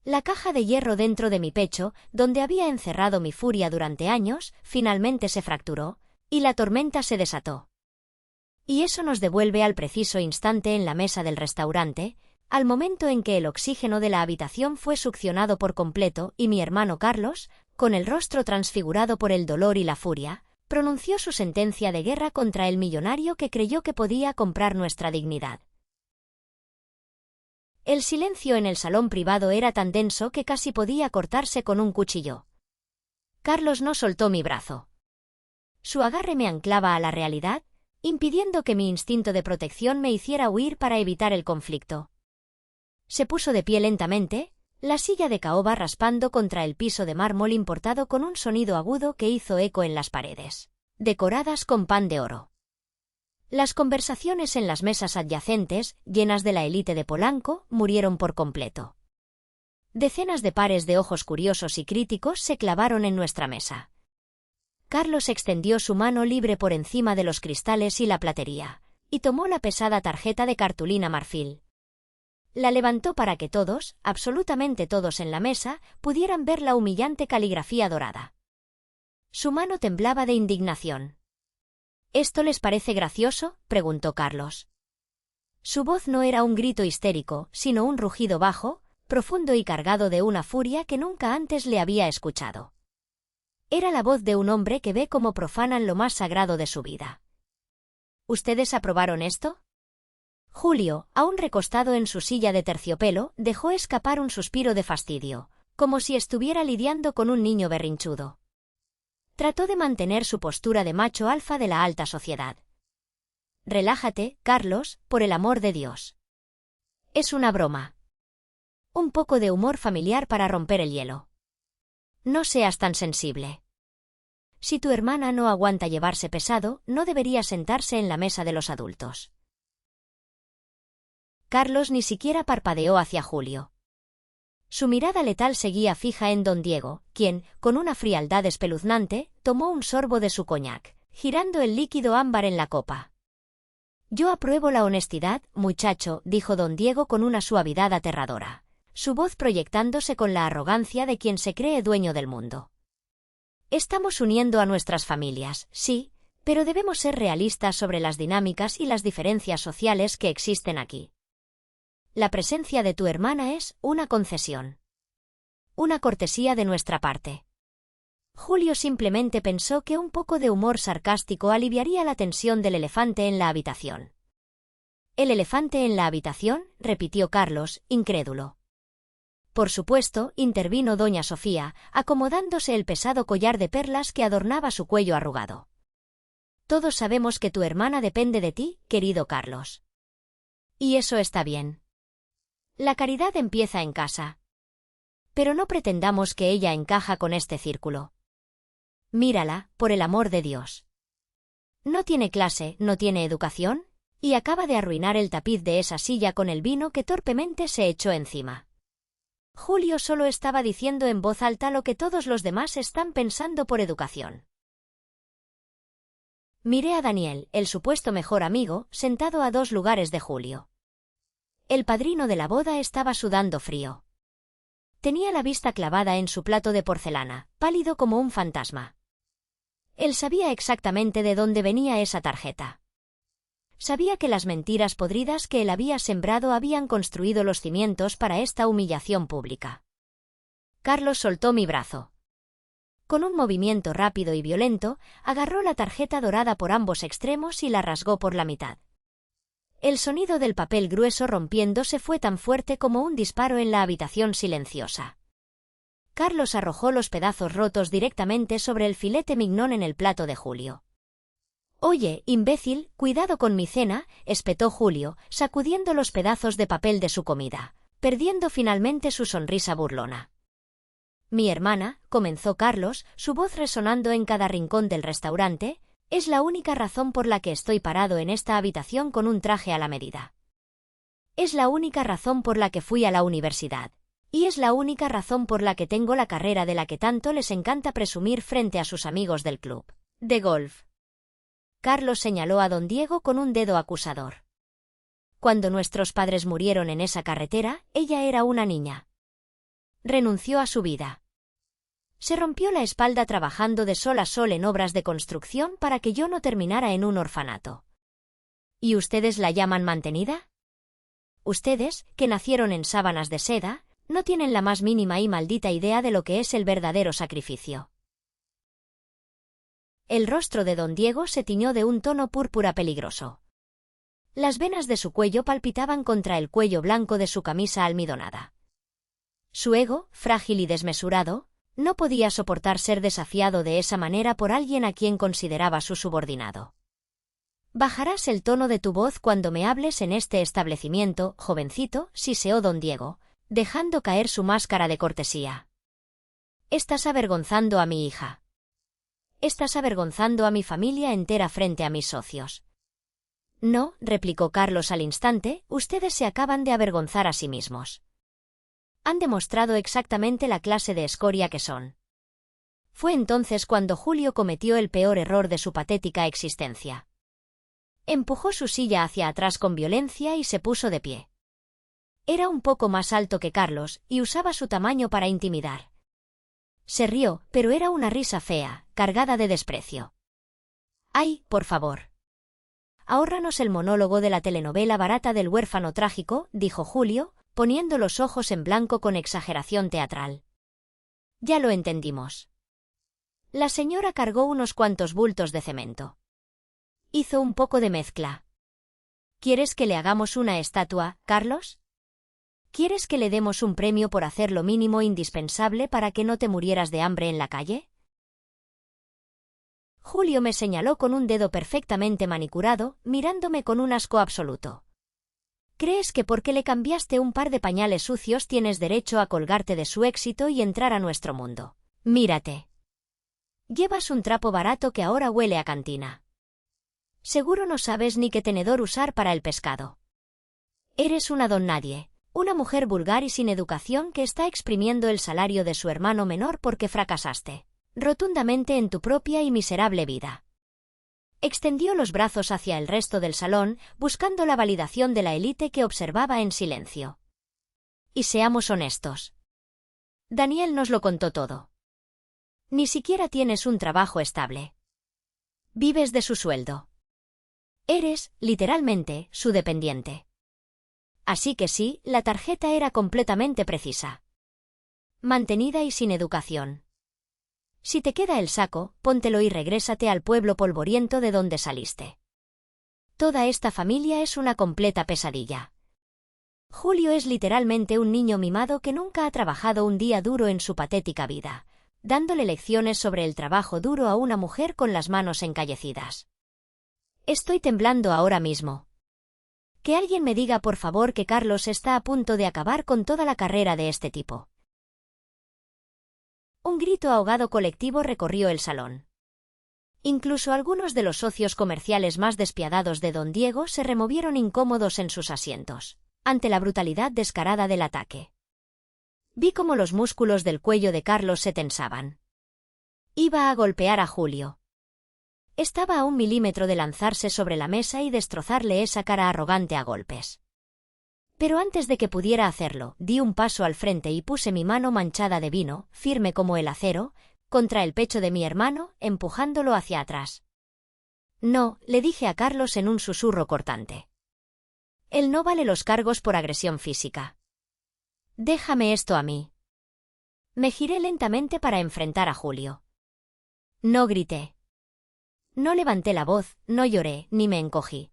La caja de hierro dentro de mi pecho, donde había encerrado mi furia durante años, finalmente se fracturó, y la tormenta se desató. Y eso nos devuelve al preciso instante en la mesa del restaurante, al momento en que el oxígeno de la habitación fue succionado por completo y mi hermano Carlos, con el rostro transfigurado por el dolor y la furia, pronunció su sentencia de guerra contra el millonario que creyó que podía comprar nuestra dignidad. El silencio en el salón privado era tan denso que casi podía cortarse con un cuchillo. Carlos no soltó mi brazo. Su agarre me anclaba a la realidad, impidiendo que mi instinto de protección me hiciera huir para evitar el conflicto. Se puso de pie lentamente, la silla de caoba raspando contra el piso de mármol importado con un sonido agudo que hizo eco en las paredes, decoradas con pan de oro. Las conversaciones en las mesas adyacentes, llenas de la élite de Polanco, murieron por completo. Decenas de pares de ojos curiosos y críticos se clavaron en nuestra mesa. Carlos extendió su mano libre por encima de los cristales y la platería, y tomó la pesada tarjeta de cartulina marfil. La levantó para que todos, absolutamente todos en la mesa, pudieran ver la humillante caligrafía dorada. Su mano temblaba de indignación. —¿Esto les parece gracioso? —preguntó Carlos. Su voz no era un grito histérico, sino un rugido bajo, profundo y cargado de una furia que nunca antes le había escuchado. Era la voz de un hombre que ve cómo profanan lo más sagrado de su vida. ¿Ustedes aprobaron esto? Julio, aún recostado en su silla de terciopelo, dejó escapar un suspiro de fastidio, como si estuviera lidiando con un niño berrinchudo. Trató de mantener su postura de macho alfa de la alta sociedad. Relájate, Carlos, por el amor de Dios. Es una broma. Un poco de humor familiar para romper el hielo. No seas tan sensible. Si tu hermana no aguanta llevarse pesado, no debería sentarse en la mesa de los adultos. Carlos ni siquiera parpadeó hacia Julio. Su mirada letal seguía fija en don Diego, quien, con una frialdad espeluznante, tomó un sorbo de su coñac, girando el líquido ámbar en la copa. Yo apruebo la honestidad, muchacho, dijo don Diego con una suavidad aterradora, su voz proyectándose con la arrogancia de quien se cree dueño del mundo. Estamos uniendo a nuestras familias, sí, pero debemos ser realistas sobre las dinámicas y las diferencias sociales que existen aquí. La presencia de tu hermana es una concesión. Una cortesía de nuestra parte. Julio simplemente pensó que un poco de humor sarcástico aliviaría la tensión del elefante en la habitación. ¿El elefante en la habitación?, repitió Carlos, incrédulo. Por supuesto, intervino doña Sofía, acomodándose el pesado collar de perlas que adornaba su cuello arrugado. Todos sabemos que tu hermana depende de ti, querido Carlos. Y eso está bien. La caridad empieza en casa. Pero no pretendamos que ella encaja con este círculo. Mírala, por el amor de Dios. No tiene clase, no tiene educación, y acaba de arruinar el tapiz de esa silla con el vino que torpemente se echó encima. Julio solo estaba diciendo en voz alta lo que todos los demás están pensando por educación. Miré a Daniel, el supuesto mejor amigo, sentado a 2 lugares de Julio. El padrino de la boda estaba sudando frío. Tenía la vista clavada en su plato de porcelana, pálido como un fantasma. Él sabía exactamente de dónde venía esa tarjeta. Sabía que las mentiras podridas que él había sembrado habían construido los cimientos para esta humillación pública. Carlos soltó mi brazo. Con un movimiento rápido y violento, agarró la tarjeta dorada por ambos extremos y la rasgó por la mitad. El sonido del papel grueso rompiéndose fue tan fuerte como un disparo en la habitación silenciosa. Carlos arrojó los pedazos rotos directamente sobre el filete mignon en el plato de Julio. «Oye, imbécil, cuidado con mi cena», espetó Julio, sacudiendo los pedazos de papel de su comida, perdiendo finalmente su sonrisa burlona. «Mi hermana», comenzó Carlos, su voz resonando en cada rincón del restaurante, «es la única razón por la que estoy parado en esta habitación con un traje a la medida. Es la única razón por la que fui a la universidad. Y es la única razón por la que tengo la carrera de la que tanto les encanta presumir frente a sus amigos del club de golf». Carlos señaló a don Diego con un dedo acusador. «Cuando nuestros padres murieron en esa carretera, ella era una niña. Renunció a su vida. Se rompió la espalda trabajando de sol a sol en obras de construcción para que yo no terminara en un orfanato. ¿Y ustedes la llaman mantenida? Ustedes, que nacieron en sábanas de seda, no tienen la más mínima y maldita idea de lo que es el verdadero sacrificio». El rostro de don Diego se tiñó de un tono púrpura peligroso. Las venas de su cuello palpitaban contra el cuello blanco de su camisa almidonada. Su ego, frágil y desmesurado, no podía soportar ser desafiado de esa manera por alguien a quien consideraba su subordinado. «Bajarás el tono de tu voz cuando me hables en este establecimiento, jovencito», siseó don Diego, dejando caer su máscara de cortesía. «Estás avergonzando a mi hija. Estás avergonzando a mi familia entera frente a mis socios». «No», replicó Carlos al instante, «ustedes se acaban de avergonzar a sí mismos. Han demostrado exactamente la clase de escoria que son». Fue entonces cuando Julio cometió el peor error de su patética existencia. Empujó su silla hacia atrás con violencia y se puso de pie. Era un poco más alto que Carlos, y usaba su tamaño para intimidar. Se rió, pero era una risa fea, cargada de desprecio. «¡Ay, por favor! ahórranos el monólogo de la telenovela barata del huérfano trágico, dijo Julio, poniendo los ojos en blanco con exageración teatral. Ya lo entendimos. La señora cargó unos cuantos bultos de cemento. Hizo un poco de mezcla. ¿Quieres que le hagamos una estatua, Carlos? ¿Quieres que le demos un premio por hacer lo mínimo indispensable para que no te murieras de hambre en la calle? Julio me señaló con un dedo perfectamente manicurado, mirándome con un asco absoluto. ¿Crees que porque le cambiaste un par de pañales sucios tienes derecho a colgarte de su éxito y entrar a nuestro mundo? Mírate. Llevas un trapo barato que ahora huele a cantina. Seguro no sabes ni qué tenedor usar para el pescado. Eres una don nadie, una mujer vulgar y sin educación que está exprimiendo el salario de su hermano menor porque fracasaste rotundamente en tu propia y miserable vida. Extendió los brazos hacia el resto del salón, buscando la validación de la élite que observaba en silencio. Y seamos honestos. Daniel nos lo contó todo. Ni siquiera tienes un trabajo estable. Vives de su sueldo. Eres, literalmente, su dependiente. Así que sí, la tarjeta era completamente precisa. Mantenida y sin educación. Si te queda el saco, póntelo y regrésate al pueblo polvoriento de donde saliste. Toda esta familia es una completa pesadilla. Julio es literalmente un niño mimado que nunca ha trabajado un día duro en su patética vida, dándole lecciones sobre el trabajo duro a una mujer con las manos encallecidas. Estoy temblando ahora mismo. Que alguien me diga por favor que Carlos está a punto de acabar con toda la carrera de este tipo. Un grito ahogado colectivo recorrió el salón. Incluso algunos de los socios comerciales más despiadados de don Diego se removieron incómodos en sus asientos, ante la brutalidad descarada del ataque. Vi cómo los músculos del cuello de Carlos se tensaban. Iba a golpear a Julio. Estaba a 1 milímetro de lanzarse sobre la mesa y destrozarle esa cara arrogante a golpes. Pero antes de que pudiera hacerlo, di un paso al frente y puse mi mano manchada de vino, firme como el acero, contra el pecho de mi hermano, empujándolo hacia atrás. No, le dije a Carlos en un susurro cortante. Él no vale los cargos por agresión física. Déjame esto a mí. Me giré lentamente para enfrentar a Julio. No grité. No levanté la voz, no lloré, ni me encogí.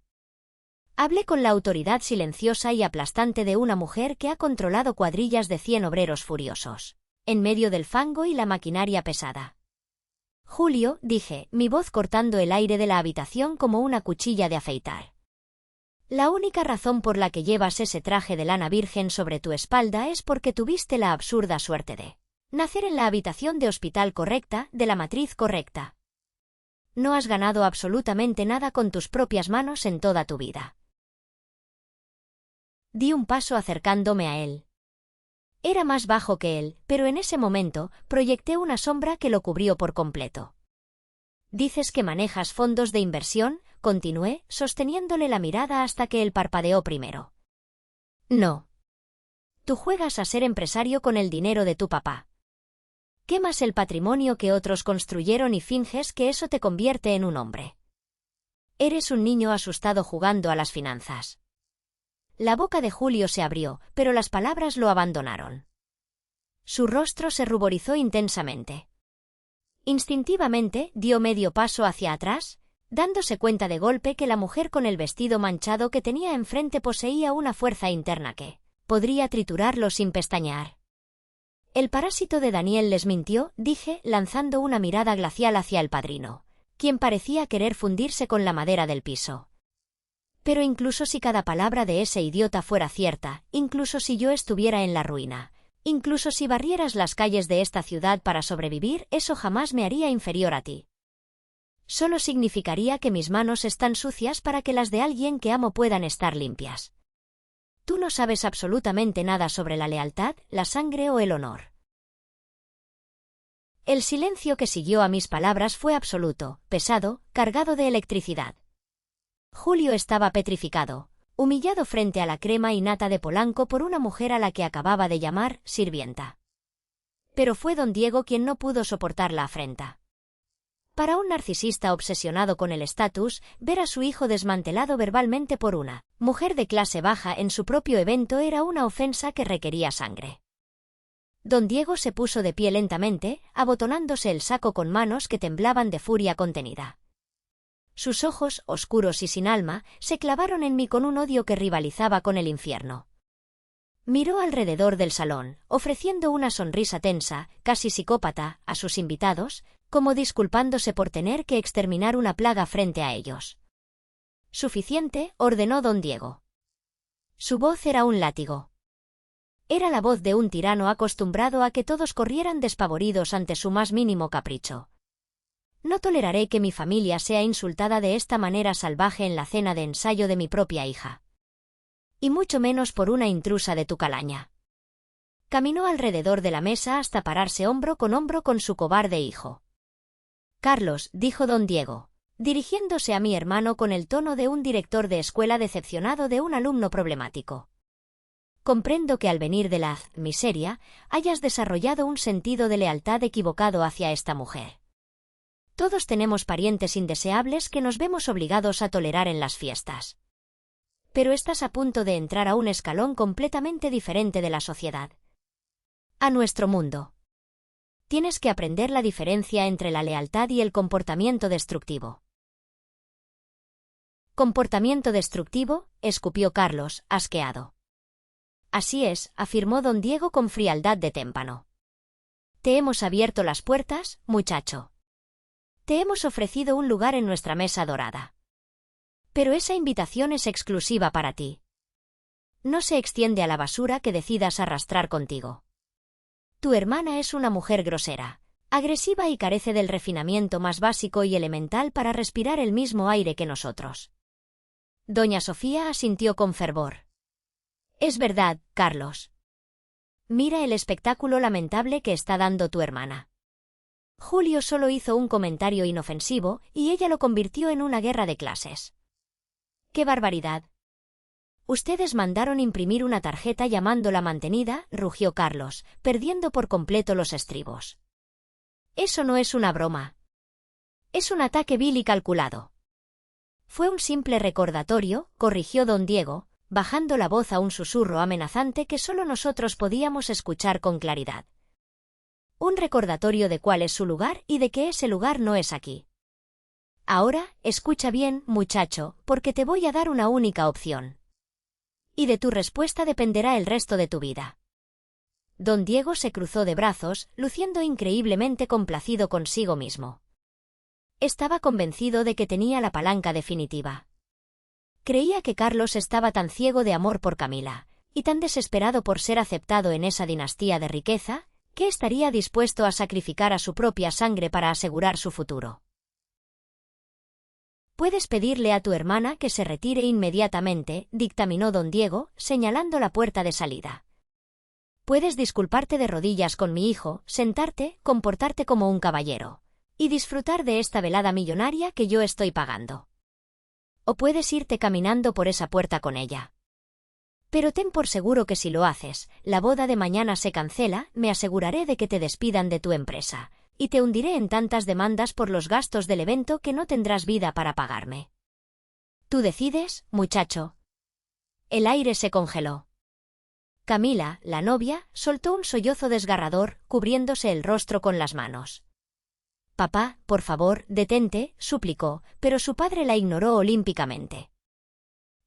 Hablé con la autoridad silenciosa y aplastante de una mujer que ha controlado cuadrillas de 100 obreros furiosos, en medio del fango y la maquinaria pesada. Julio, dije, mi voz cortando el aire de la habitación como una cuchilla de afeitar. La única razón por la que llevas ese traje de lana virgen sobre tu espalda es porque tuviste la absurda suerte de nacer en la habitación de hospital correcta, de la matriz correcta. No has ganado absolutamente nada con tus propias manos en toda tu vida. Di un paso acercándome a él. Era más bajo que él, pero en ese momento proyecté una sombra que lo cubrió por completo. «¿Dices que manejas fondos de inversión?», continué, sosteniéndole la mirada hasta que él parpadeó primero. «No. Tú juegas a ser empresario con el dinero de tu papá. Quemas el patrimonio que otros construyeron y finges que eso te convierte en un hombre. Eres un niño asustado jugando a las finanzas». La boca de Julio se abrió, pero las palabras lo abandonaron. Su rostro se ruborizó intensamente. Instintivamente dio medio paso hacia atrás, dándose cuenta de golpe que la mujer con el vestido manchado que tenía enfrente poseía una fuerza interna que podría triturarlo sin pestañear. El parásito de Daniel les mintió, dije, lanzando una mirada glacial hacia el padrino, quien parecía querer fundirse con la madera del piso. Pero incluso si cada palabra de ese idiota fuera cierta, incluso si yo estuviera en la ruina, incluso si barrieras las calles de esta ciudad para sobrevivir, eso jamás me haría inferior a ti. Solo significaría que mis manos están sucias para que las de alguien que amo puedan estar limpias. Tú no sabes absolutamente nada sobre la lealtad, la sangre o el honor. El silencio que siguió a mis palabras fue absoluto, pesado, cargado de electricidad. Julio estaba petrificado, humillado frente a la crema y nata de Polanco por una mujer a la que acababa de llamar sirvienta. Pero fue don Diego quien no pudo soportar la afrenta. Para un narcisista obsesionado con el estatus, ver a su hijo desmantelado verbalmente por una mujer de clase baja en su propio evento era una ofensa que requería sangre. Don Diego se puso de pie lentamente, abotonándose el saco con manos que temblaban de furia contenida. Sus ojos, oscuros y sin alma, se clavaron en mí con un odio que rivalizaba con el infierno. Miró alrededor del salón, ofreciendo una sonrisa tensa, casi psicópata, a sus invitados, como disculpándose por tener que exterminar una plaga frente a ellos. «Suficiente», ordenó don Diego. Su voz era un látigo. Era la voz de un tirano acostumbrado a que todos corrieran despavoridos ante su más mínimo capricho. No toleraré que mi familia sea insultada de esta manera salvaje en la cena de ensayo de mi propia hija. Y mucho menos por una intrusa de tu calaña. Caminó alrededor de la mesa hasta pararse hombro con su cobarde hijo. Carlos, dijo don Diego, dirigiéndose a mi hermano con el tono de un director de escuela decepcionado de un alumno problemático. Comprendo que al venir de la miseria hayas desarrollado un sentido de lealtad equivocado hacia esta mujer. Todos tenemos parientes indeseables que nos vemos obligados a tolerar en las fiestas. Pero estás a punto de entrar a un escalón completamente diferente de la sociedad. A nuestro mundo. Tienes que aprender la diferencia entre la lealtad y el comportamiento destructivo. «Comportamiento destructivo», escupió Carlos, asqueado. «Así es», afirmó don Diego con frialdad de témpano. «Te hemos abierto las puertas, muchacho. Te hemos ofrecido un lugar en nuestra mesa dorada. Pero esa invitación es exclusiva para ti. No se extiende a la basura que decidas arrastrar contigo. Tu hermana es una mujer grosera, agresiva y carece del refinamiento más básico y elemental para respirar el mismo aire que nosotros». Doña Sofía asintió con fervor. «Es verdad, Carlos. Mira el espectáculo lamentable que está dando tu hermana». Julio solo hizo un comentario inofensivo y ella lo convirtió en una guerra de clases. «¡Qué barbaridad! Ustedes mandaron imprimir una tarjeta llamándola mantenida», rugió Carlos, perdiendo por completo los estribos. «Eso no es una broma. Es un ataque vil y calculado». «Fue un simple recordatorio», corrigió don Diego, bajando la voz a un susurro amenazante que solo nosotros podíamos escuchar con claridad. «Un recordatorio de cuál es su lugar y de que ese lugar no es aquí. Ahora, escucha bien, muchacho, porque te voy a dar una única opción. Y de tu respuesta dependerá el resto de tu vida». Don Diego se cruzó de brazos, luciendo increíblemente complacido consigo mismo. Estaba convencido de que tenía la palanca definitiva. Creía que Carlos estaba tan ciego de amor por Camila, y tan desesperado por ser aceptado en esa dinastía de riqueza, que estaría dispuesto a sacrificar a su propia sangre para asegurar su futuro. «Puedes pedirle a tu hermana que se retire inmediatamente», dictaminó don Diego, señalando la puerta de salida. «Puedes disculparte de rodillas con mi hijo, sentarte, comportarte como un caballero, y disfrutar de esta velada millonaria que yo estoy pagando. O puedes irte caminando por esa puerta con ella. Pero ten por seguro que si lo haces, la boda de mañana se cancela, me aseguraré de que te despidan de tu empresa, y te hundiré en tantas demandas por los gastos del evento que no tendrás vida para pagarme. Tú decides, muchacho». El aire se congeló. Camila, la novia, soltó un sollozo desgarrador, cubriéndose el rostro con las manos. «Papá, por favor, detente», suplicó, pero su padre la ignoró olímpicamente.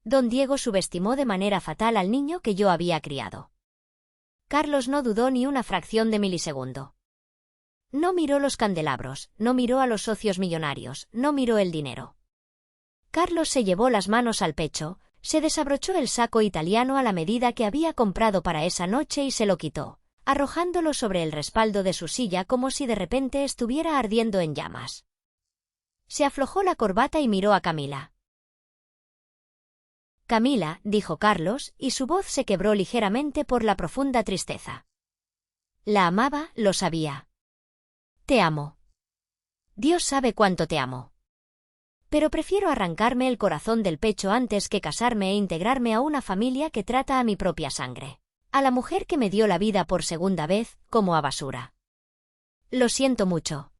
Don Diego subestimó de manera fatal al niño que yo había criado. Carlos no dudó ni una fracción de milisegundo. No miró los candelabros, no miró a los socios millonarios, no miró el dinero. Carlos se llevó las manos al pecho, se desabrochó el saco italiano a la medida que había comprado para esa noche y se lo quitó, arrojándolo sobre el respaldo de su silla como si de repente estuviera ardiendo en llamas. Se aflojó la corbata y miró a Camila. «Camila», dijo Carlos, y su voz se quebró ligeramente por la profunda tristeza. «La amaba, lo sabía. Te amo. Dios sabe cuánto te amo. Pero prefiero arrancarme el corazón del pecho antes que casarme e integrarme a una familia que trata a mi propia sangre, a la mujer que me dio la vida por segunda vez, como a basura. Lo siento mucho».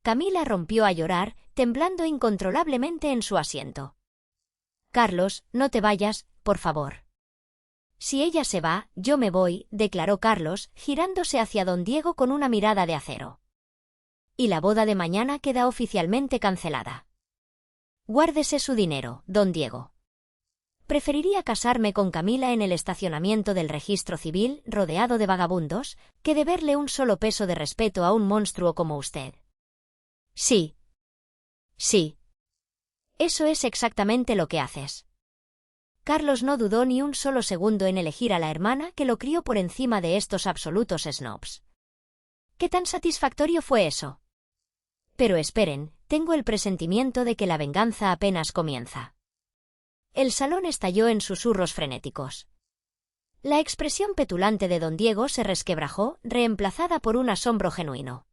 Camila rompió a llorar, temblando incontrolablemente en su asiento. «Carlos, no te vayas, por favor». «Si ella se va, yo me voy», declaró Carlos, girándose hacia don Diego con una mirada de acero. «Y la boda de mañana queda oficialmente cancelada. Guárdese su dinero, don Diego. Preferiría casarme con Camila en el estacionamiento del registro civil, rodeado de vagabundos, que deberle un solo peso de respeto a un monstruo como usted». «Sí. Sí. Eso es exactamente lo que haces». Carlos no dudó ni un solo segundo en elegir a la hermana que lo crió por encima de estos absolutos snobs. ¿Qué tan satisfactorio fue eso? Pero esperen, tengo el presentimiento de que la venganza apenas comienza. El salón estalló en susurros frenéticos. La expresión petulante de don Diego se resquebrajó, reemplazada por un asombro genuino.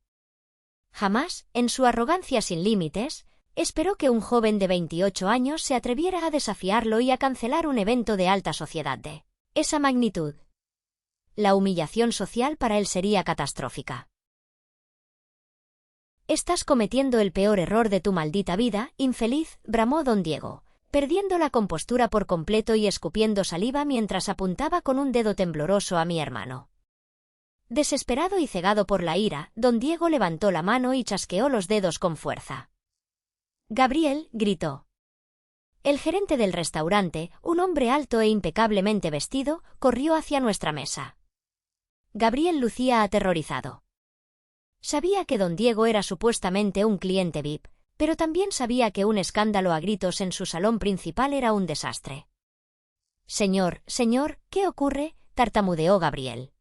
Jamás, en su arrogancia sin límites, esperó que un joven de 28 años se atreviera a desafiarlo y a cancelar un evento de alta sociedad de esa magnitud. La humillación social para él sería catastrófica. «Estás cometiendo el peor error de tu maldita vida, infeliz», bramó don Diego, perdiendo la compostura por completo y escupiendo saliva mientras apuntaba con un dedo tembloroso a mi hermano. Desesperado y cegado por la ira, don Diego levantó la mano y chasqueó los dedos con fuerza. «Gabriel», gritó. El gerente del restaurante, un hombre alto e impecablemente vestido, corrió hacia nuestra mesa. Gabriel lucía aterrorizado. Sabía que don Diego era supuestamente un cliente VIP, pero también sabía que un escándalo a gritos en su salón principal era un desastre. Señor, ¿qué ocurre?», tartamudeó Gabriel.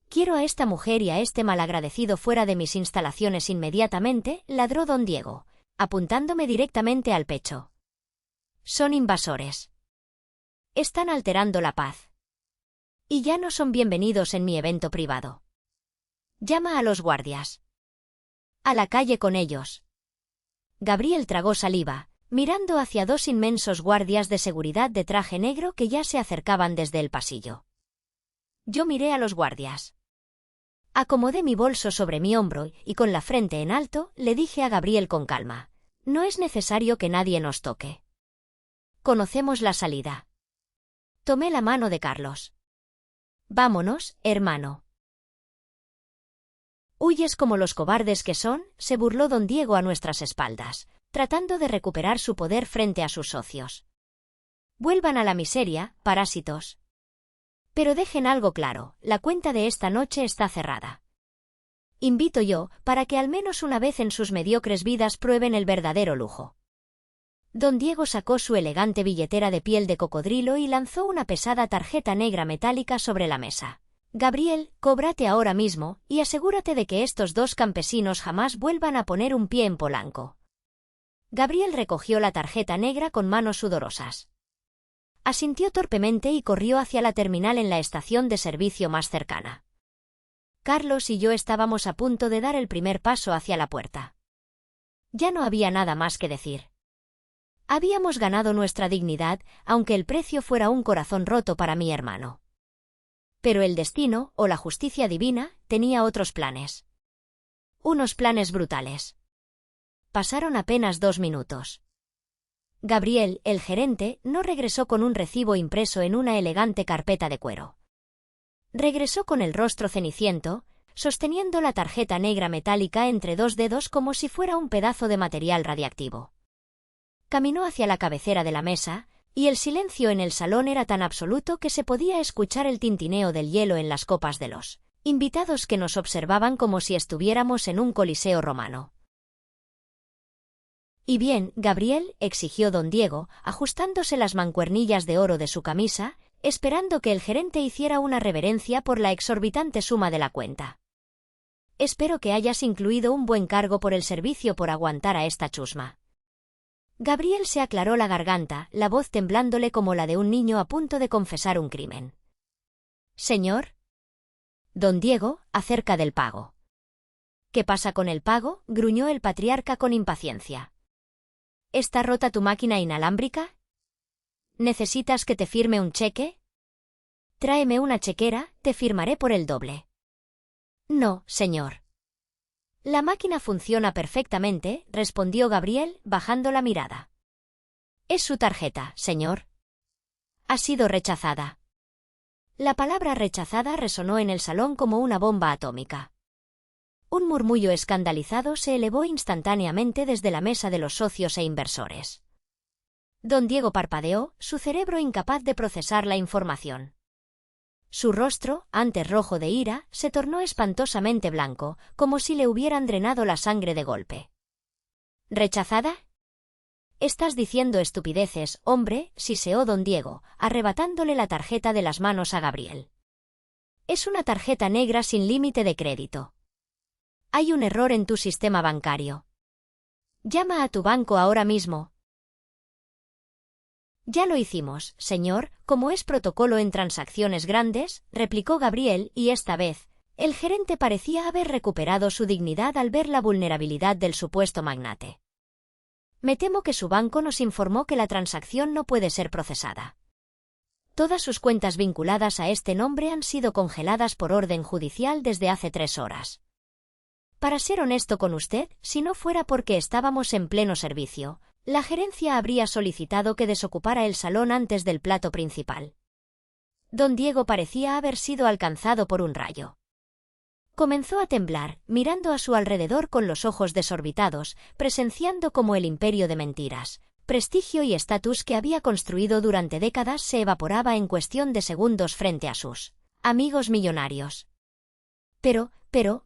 «Quiero a esta mujer y a este malagradecido fuera de mis instalaciones inmediatamente», ladró don Diego, apuntándome directamente al pecho. «Son invasores. Están alterando la paz. Y ya no son bienvenidos en mi evento privado. Llama a los guardias. A la calle con ellos». Gabriel tragó saliva, mirando hacia dos inmensos guardias de seguridad de traje negro que ya se acercaban desde el pasillo. Yo miré a los guardias. Acomodé mi bolso sobre mi hombro y con la frente en alto le dije a Gabriel con calma: «No es necesario que nadie nos toque. Conocemos la salida». Tomé la mano de Carlos. «Vámonos, hermano». «Huyes como los cobardes que son», se burló don Diego a nuestras espaldas, tratando de recuperar su poder frente a sus socios. «Vuelvan a la miseria, parásitos. Pero dejen algo claro, la cuenta de esta noche está cerrada. Invito yo, para que al menos una vez en sus mediocres vidas prueben el verdadero lujo». Don Diego sacó su elegante billetera de piel de cocodrilo y lanzó una pesada tarjeta negra metálica sobre la mesa. «Gabriel, cóbrate ahora mismo, y asegúrate de que estos dos campesinos jamás vuelvan a poner un pie en Polanco». Gabriel recogió la tarjeta negra con manos sudorosas. Asintió torpemente y corrió hacia la terminal en la estación de servicio más cercana. Carlos y yo estábamos a punto de dar el primer paso hacia la puerta. Ya no había nada más que decir. Habíamos ganado nuestra dignidad, aunque el precio fuera un corazón roto para mi hermano. Pero el destino, o la justicia divina, tenía otros planes. Unos planes brutales. Pasaron apenas 2 minutos. Gabriel, el gerente, no regresó con un recibo impreso en una elegante carpeta de cuero. Regresó con el rostro ceniciento, sosteniendo la tarjeta negra metálica entre 2 dedos como si fuera un pedazo de material radiactivo. Caminó hacia la cabecera de la mesa, y el silencio en el salón era tan absoluto que se podía escuchar el tintineo del hielo en las copas de los invitados que nos observaban como si estuviéramos en un coliseo romano. «¿Y bien, Gabriel?», exigió don Diego, ajustándose las mancuernillas de oro de su camisa, esperando que el gerente hiciera una reverencia por la exorbitante suma de la cuenta. «Espero que hayas incluido un buen cargo por el servicio por aguantar a esta chusma». Gabriel se aclaró la garganta, la voz temblándole como la de un niño a punto de confesar un crimen. «Señor». «Don Diego, acerca del pago». «¿Qué pasa con el pago?», gruñó el patriarca con impaciencia. «¿Está rota tu máquina inalámbrica? ¿Necesitas que te firme un cheque? Tráeme una chequera, te firmaré por el doble». «No, señor». La máquina funciona perfectamente, respondió Gabriel, bajando la mirada. Es su tarjeta, señor. Ha sido rechazada. La palabra rechazada resonó en el salón como una bomba atómica. Un murmullo escandalizado se elevó instantáneamente desde la mesa de los socios e inversores. Don Diego parpadeó, su cerebro incapaz de procesar la información. Su rostro, antes rojo de ira, se tornó espantosamente blanco, como si le hubieran drenado la sangre de golpe. ¿Rechazada? Estás diciendo estupideces, hombre, siseó don Diego, arrebatándole la tarjeta de las manos a Gabriel. Es una tarjeta negra sin límite de crédito. Hay un error en tu sistema bancario. Llama a tu banco ahora mismo. Ya lo hicimos, señor, como es protocolo en transacciones grandes, replicó Gabriel, y esta vez, el gerente parecía haber recuperado su dignidad al ver la vulnerabilidad del supuesto magnate. Me temo que su banco nos informó que la transacción no puede ser procesada. Todas sus cuentas vinculadas a este nombre han sido congeladas por orden judicial desde hace 3 horas. Para ser honesto con usted, si no fuera porque estábamos en pleno servicio, la gerencia habría solicitado que desocupara el salón antes del plato principal. Don Diego parecía haber sido alcanzado por un rayo. Comenzó a temblar, mirando a su alrededor con los ojos desorbitados, presenciando cómo el imperio de mentiras, prestigio y estatus que había construido durante décadas se evaporaba en cuestión de segundos frente a sus amigos millonarios. Pero,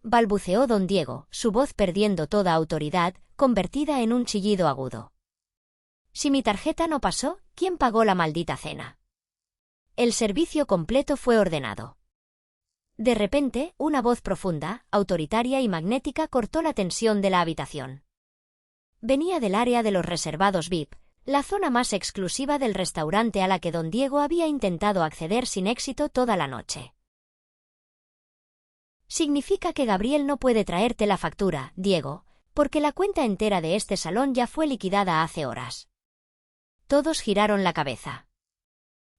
balbuceó don Diego, su voz perdiendo toda autoridad, convertida en un chillido agudo. Si mi tarjeta no pasó, ¿quién pagó la maldita cena? El servicio completo fue ordenado. De repente, una voz profunda, autoritaria y magnética cortó la tensión de la habitación. Venía del área de los reservados VIP, la zona más exclusiva del restaurante a la que don Diego había intentado acceder sin éxito toda la noche. Significa que Gabriel no puede traerte la factura, Diego, porque la cuenta entera de este salón ya fue liquidada hace horas. Todos giraron la cabeza.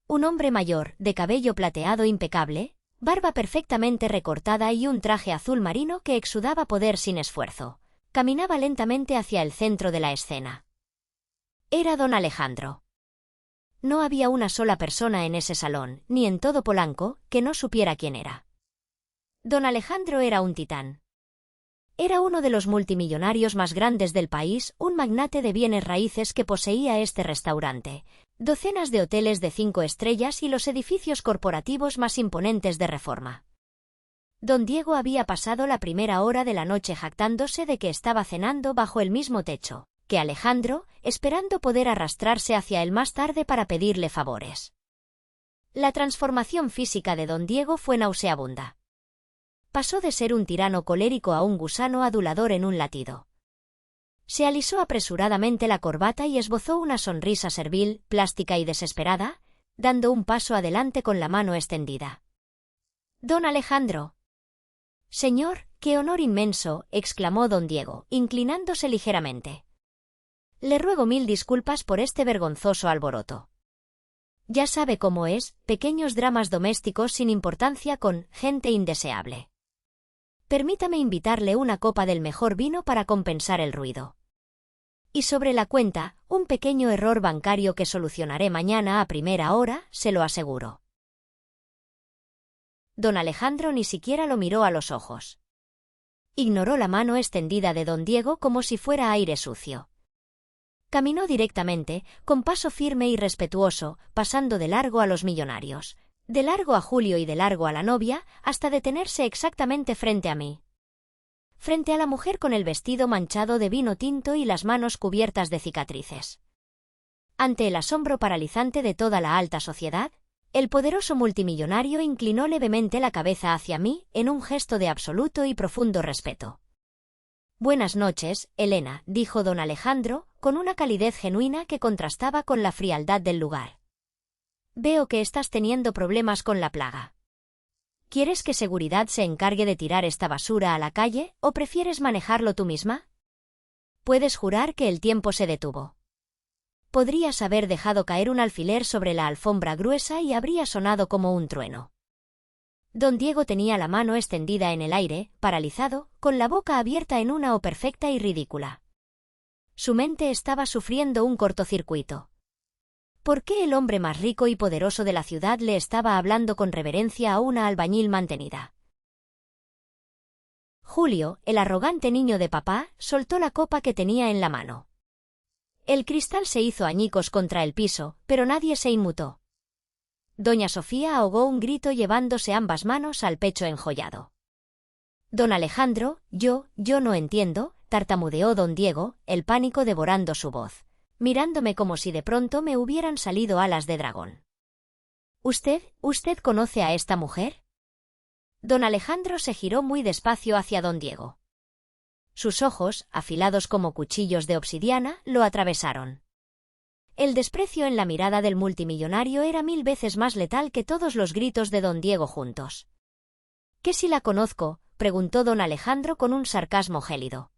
Un hombre mayor, de cabello plateado impecable, barba perfectamente recortada y un traje azul marino que exudaba poder sin esfuerzo, caminaba lentamente hacia el centro de la escena. Era don Alejandro. No había una sola persona en ese salón, ni en todo Polanco, que no supiera quién era. Don Alejandro era un titán. Era uno de los multimillonarios más grandes del país, un magnate de bienes raíces que poseía este restaurante, docenas de hoteles de 5 estrellas y los edificios corporativos más imponentes de Reforma. Don Diego había pasado la primera hora de la noche jactándose de que estaba cenando bajo el mismo techo que Alejandro, esperando poder arrastrarse hacia él más tarde para pedirle favores. La transformación física de don Diego fue nauseabunda. Pasó de ser un tirano colérico a un gusano adulador en un latido. Se alisó apresuradamente la corbata y esbozó una sonrisa servil, plástica y desesperada, dando un paso adelante con la mano extendida. «Don Alejandro». «Señor, qué honor inmenso», exclamó don Diego, inclinándose ligeramente. «Le ruego 1000 disculpas por este vergonzoso alboroto. Ya sabe cómo es, pequeños dramas domésticos sin importancia con gente indeseable. Permítame invitarle una copa del mejor vino para compensar el ruido. Y sobre la cuenta, un pequeño error bancario que solucionaré mañana a primera hora, se lo aseguro». Don Alejandro ni siquiera lo miró a los ojos. Ignoró la mano extendida de don Diego como si fuera aire sucio. Caminó directamente, con paso firme y respetuoso, pasando de largo a los millonarios, de largo a Julio y de largo a la novia, hasta detenerse exactamente frente a mí. Frente a la mujer con el vestido manchado de vino tinto y las manos cubiertas de cicatrices. Ante el asombro paralizante de toda la alta sociedad, el poderoso multimillonario inclinó levemente la cabeza hacia mí, en un gesto de absoluto y profundo respeto. «Buenas noches, Elena», dijo don Alejandro, con una calidez genuina que contrastaba con la frialdad del lugar. «Veo que estás teniendo problemas con la plaga. ¿Quieres que seguridad se encargue de tirar esta basura a la calle, o prefieres manejarlo tú misma? Puedes jurar que el tiempo se detuvo. Podrías haber dejado caer un alfiler sobre la alfombra gruesa y habría sonado como un trueno». Don Diego tenía la mano extendida en el aire, paralizado, con la boca abierta en una O perfecta y ridícula. Su mente estaba sufriendo un cortocircuito. ¿Por qué el hombre más rico y poderoso de la ciudad le estaba hablando con reverencia a una albañil mantenida? Julio, el arrogante niño de papá, soltó la copa que tenía en la mano. El cristal se hizo añicos contra el piso, pero nadie se inmutó. Doña Sofía ahogó un grito llevándose ambas manos al pecho enjollado. Don Alejandro, yo no entiendo, tartamudeó don Diego, el pánico devorando su voz, mirándome como si de pronto me hubieran salido alas de dragón. ¿Usted conoce a esta mujer? Don Alejandro se giró muy despacio hacia don Diego. Sus ojos, afilados como cuchillos de obsidiana, lo atravesaron. El desprecio en la mirada del multimillonario era 1000 veces más letal que todos los gritos de don Diego juntos. ¿Qué si la conozco?, preguntó don Alejandro con un sarcasmo gélido.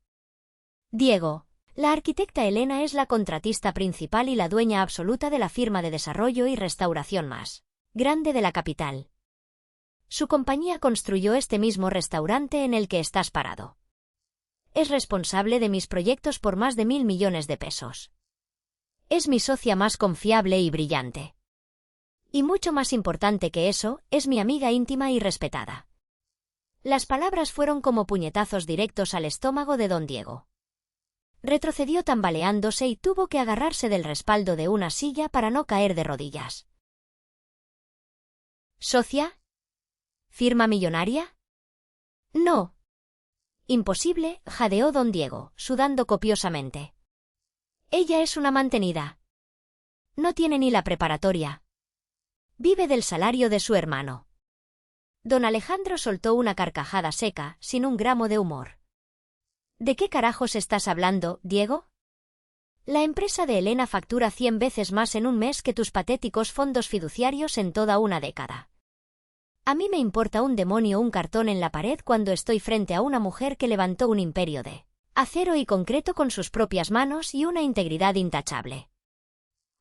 Diego, la arquitecta Elena es la contratista principal y la dueña absoluta de la firma de desarrollo y restauración más grande de la capital. Su compañía construyó este mismo restaurante en el que estás parado. Es responsable de mis proyectos por más de 1000 millones de pesos. Es mi socia más confiable y brillante. Y mucho más importante que eso, es mi amiga íntima y respetada. Las palabras fueron como puñetazos directos al estómago de don Diego. Retrocedió tambaleándose y tuvo que agarrarse del respaldo de una silla para no caer de rodillas. ¿Socia? ¿Firma millonaria? No. Imposible, jadeó don Diego, sudando copiosamente. Ella es una mantenida. No tiene ni la preparatoria. Vive del salario de su hermano. Don Alejandro soltó una carcajada seca, sin un gramo de humor. ¿De qué carajos estás hablando, Diego? La empresa de Elena factura 100 veces más en un mes que tus patéticos fondos fiduciarios en toda una década. A mí me importa un demonio un cartón en la pared cuando estoy frente a una mujer que levantó un imperio de acero y concreto con sus propias manos y una integridad intachable.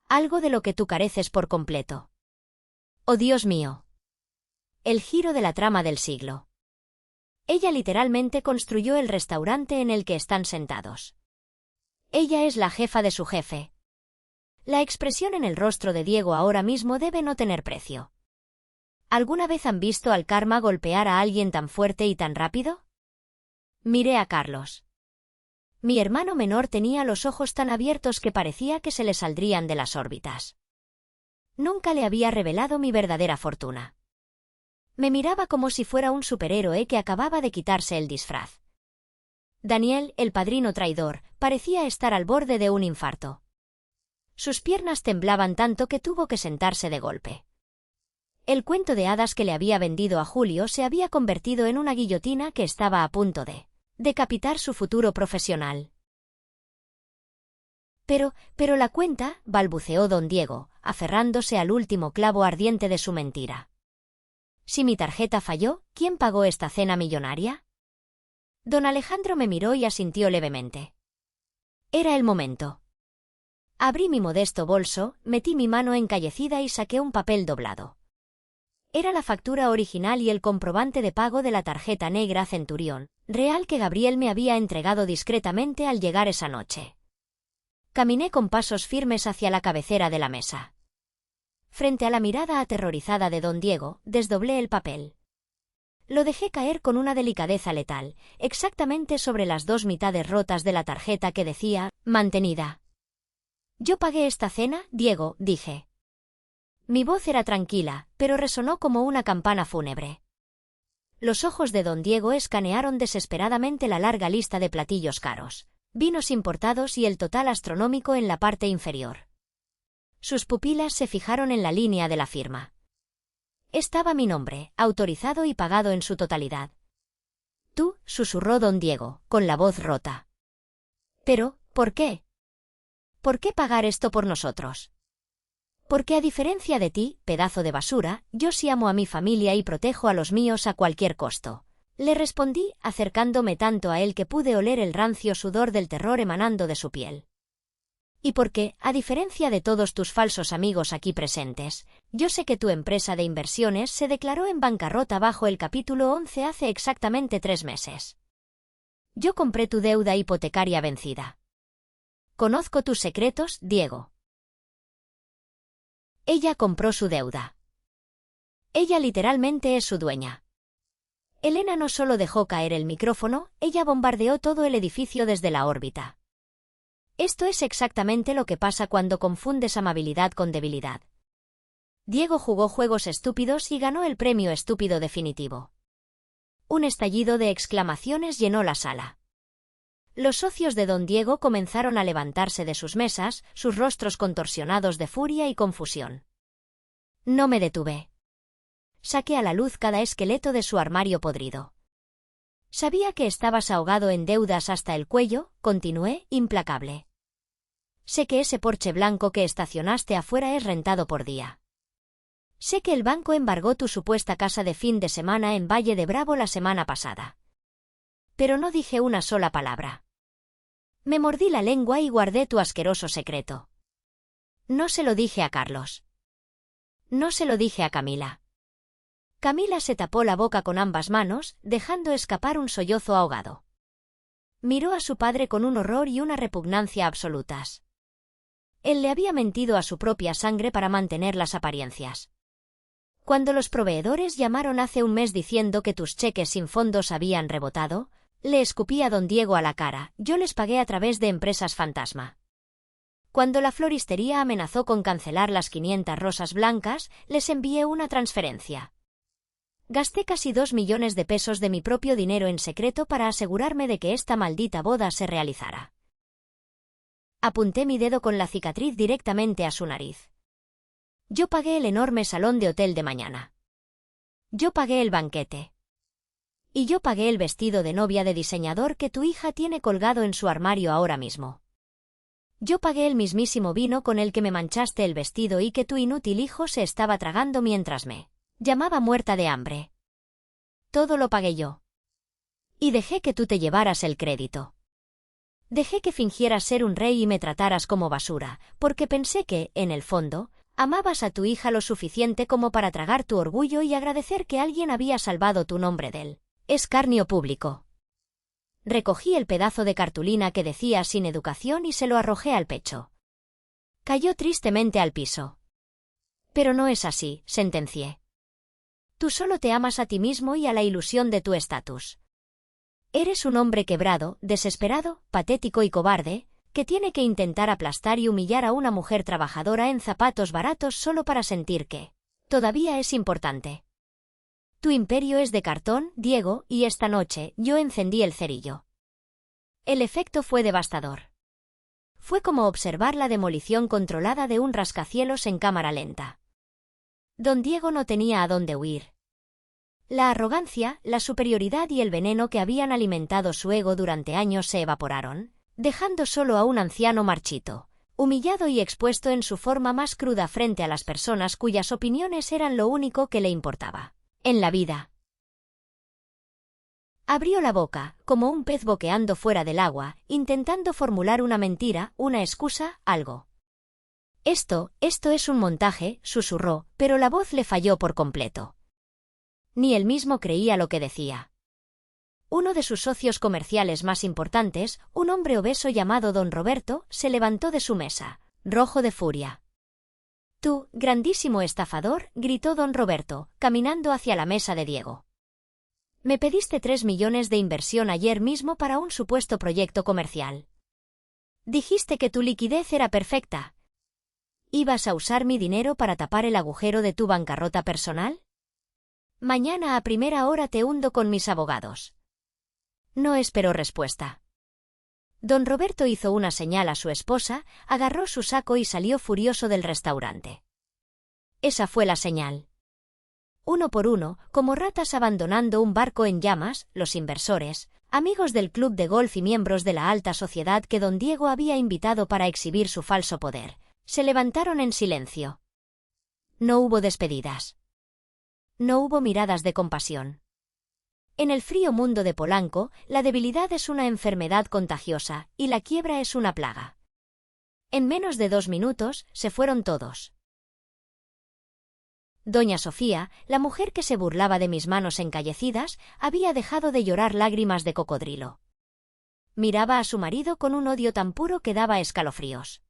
Algo de lo que tú careces por completo. ¡Oh, Dios mío! El giro de la trama del siglo. Ella literalmente construyó el restaurante en el que están sentados. Ella es la jefa de su jefe. La expresión en el rostro de Diego ahora mismo debe no tener precio. ¿Alguna vez han visto al karma golpear a alguien tan fuerte y tan rápido? Miré a Carlos. Mi hermano menor tenía los ojos tan abiertos que parecía que se le saldrían de las órbitas. Nunca le había revelado mi verdadera fortuna. Me miraba como si fuera un superhéroe que acababa de quitarse el disfraz. Daniel, el padrino traidor, parecía estar al borde de un infarto. Sus piernas temblaban tanto que tuvo que sentarse de golpe. El cuento de hadas que le había vendido a Julio se había convertido en una guillotina que estaba a punto de decapitar su futuro profesional. Pero la cuenta, balbuceó don Diego, aferrándose al último clavo ardiente de su mentira. Si mi tarjeta falló, ¿quién pagó esta cena millonaria? Don Alejandro me miró y asintió levemente. Era el momento. Abrí mi modesto bolso, metí mi mano encallecida y saqué un papel doblado. Era la factura original y el comprobante de pago de la tarjeta negra Centurión, real que Gabriel me había entregado discretamente al llegar esa noche. Caminé con pasos firmes hacia la cabecera de la mesa. Frente a la mirada aterrorizada de don Diego, desdoblé el papel. Lo dejé caer con una delicadeza letal, exactamente sobre las 2 mitades rotas de la tarjeta que decía, mantenida. Yo pagué esta cena, Diego, dije. Mi voz era tranquila, pero resonó como una campana fúnebre. Los ojos de don Diego escanearon desesperadamente la larga lista de platillos caros, vinos importados y el total astronómico en la parte inferior. Sus pupilas se fijaron en la línea de la firma. Estaba mi nombre, autorizado y pagado en su totalidad. Tú, susurró don Diego, con la voz rota. Pero, ¿por qué? ¿Por qué pagar esto por nosotros? Porque a diferencia de ti, pedazo de basura, yo sí amo a mi familia y protejo a los míos a cualquier costo. Le respondí, acercándome tanto a él que pude oler el rancio sudor del terror emanando de su piel. Y porque, a diferencia de todos tus falsos amigos aquí presentes, yo sé que tu empresa de inversiones se declaró en bancarrota bajo el capítulo 11 hace exactamente 3 meses. Yo compré tu deuda hipotecaria vencida. Conozco tus secretos, Diego. Ella compró su deuda. Ella literalmente es su dueña. Elena no solo dejó caer el micrófono, ella bombardeó todo el edificio desde la órbita. Esto es exactamente lo que pasa cuando confundes amabilidad con debilidad. Diego jugó juegos estúpidos y ganó el premio estúpido definitivo. Un estallido de exclamaciones llenó la sala. Los socios de don Diego comenzaron a levantarse de sus mesas, sus rostros contorsionados de furia y confusión. No me detuve. Saqué a la luz cada esqueleto de su armario podrido. Sabía que estabas ahogado en deudas hasta el cuello, continué, implacable. Sé que ese Porsche blanco que estacionaste afuera es rentado por día. Sé que el banco embargó tu supuesta casa de fin de semana en Valle de Bravo la semana pasada. Pero no dije una sola palabra. Me mordí la lengua y guardé tu asqueroso secreto. No se lo dije a Carlos. No se lo dije a Camila. Camila se tapó la boca con ambas manos, dejando escapar un sollozo ahogado. Miró a su padre con un horror y una repugnancia absolutas. Él le había mentido a su propia sangre para mantener las apariencias. Cuando los proveedores llamaron hace un mes diciendo que tus cheques sin fondos habían rebotado, le escupí a don Diego a la cara, yo les pagué a través de empresas fantasma. Cuando la floristería amenazó con cancelar las 500 rosas blancas, les envié una transferencia. Gasté casi 2 millones de pesos de mi propio dinero en secreto para asegurarme de que esta maldita boda se realizara. Apunté mi dedo con la cicatriz directamente a su nariz. Yo pagué el enorme salón de hotel de mañana. Yo pagué el banquete. Y yo pagué el vestido de novia de diseñador que tu hija tiene colgado en su armario ahora mismo. Yo pagué el mismísimo vino con el que me manchaste el vestido y que tu inútil hijo se estaba tragando mientras me llamaba muerta de hambre. Todo lo pagué yo. Y dejé que tú te llevaras el crédito. Dejé que fingieras ser un rey y me trataras como basura, porque pensé que, en el fondo, amabas a tu hija lo suficiente como para tragar tu orgullo y agradecer que alguien había salvado tu nombre del escarnio público. Recogí el pedazo de cartulina que decía sin educación y se lo arrojé al pecho. Cayó tristemente al piso. Pero no es así, sentencié. Tú solo te amas a ti mismo y a la ilusión de tu estatus. Eres un hombre quebrado, desesperado, patético y cobarde, que tiene que intentar aplastar y humillar a una mujer trabajadora en zapatos baratos solo para sentir que todavía es importante. Tu imperio es de cartón, Diego, y esta noche yo encendí el cerillo. El efecto fue devastador. Fue como observar la demolición controlada de un rascacielos en cámara lenta. Don Diego no tenía a dónde huir. La arrogancia, la superioridad y el veneno que habían alimentado su ego durante años se evaporaron, dejando solo a un anciano marchito, humillado y expuesto en su forma más cruda frente a las personas cuyas opiniones eran lo único que le importaba en la vida. Abrió la boca, como un pez boqueando fuera del agua, intentando formular una mentira, una excusa, algo. Esto es un montaje, susurró, pero la voz le falló por completo. Ni él mismo creía lo que decía. Uno de sus socios comerciales más importantes, un hombre obeso llamado don Roberto, se levantó de su mesa, rojo de furia. Tú, grandísimo estafador, gritó don Roberto, caminando hacia la mesa de Diego. Me pediste 3 millones de inversión ayer mismo para un supuesto proyecto comercial. Dijiste que tu liquidez era perfecta. ¿Ibas a usar mi dinero para tapar el agujero de tu bancarrota personal? Mañana a primera hora te hundo con mis abogados. No esperó respuesta. Don Roberto hizo una señal a su esposa, agarró su saco y salió furioso del restaurante. Esa fue la señal. Uno por uno, como ratas abandonando un barco en llamas, los inversores, amigos del club de golf y miembros de la alta sociedad que don Diego había invitado para exhibir su falso poder, se levantaron en silencio. No hubo despedidas. No hubo miradas de compasión. En el frío mundo de Polanco, la debilidad es una enfermedad contagiosa, y la quiebra es una plaga. En menos de 2 minutos, se fueron todos. Doña Sofía, la mujer que se burlaba de mis manos encallecidas, había dejado de llorar lágrimas de cocodrilo. Miraba a su marido con un odio tan puro que daba escalofríos.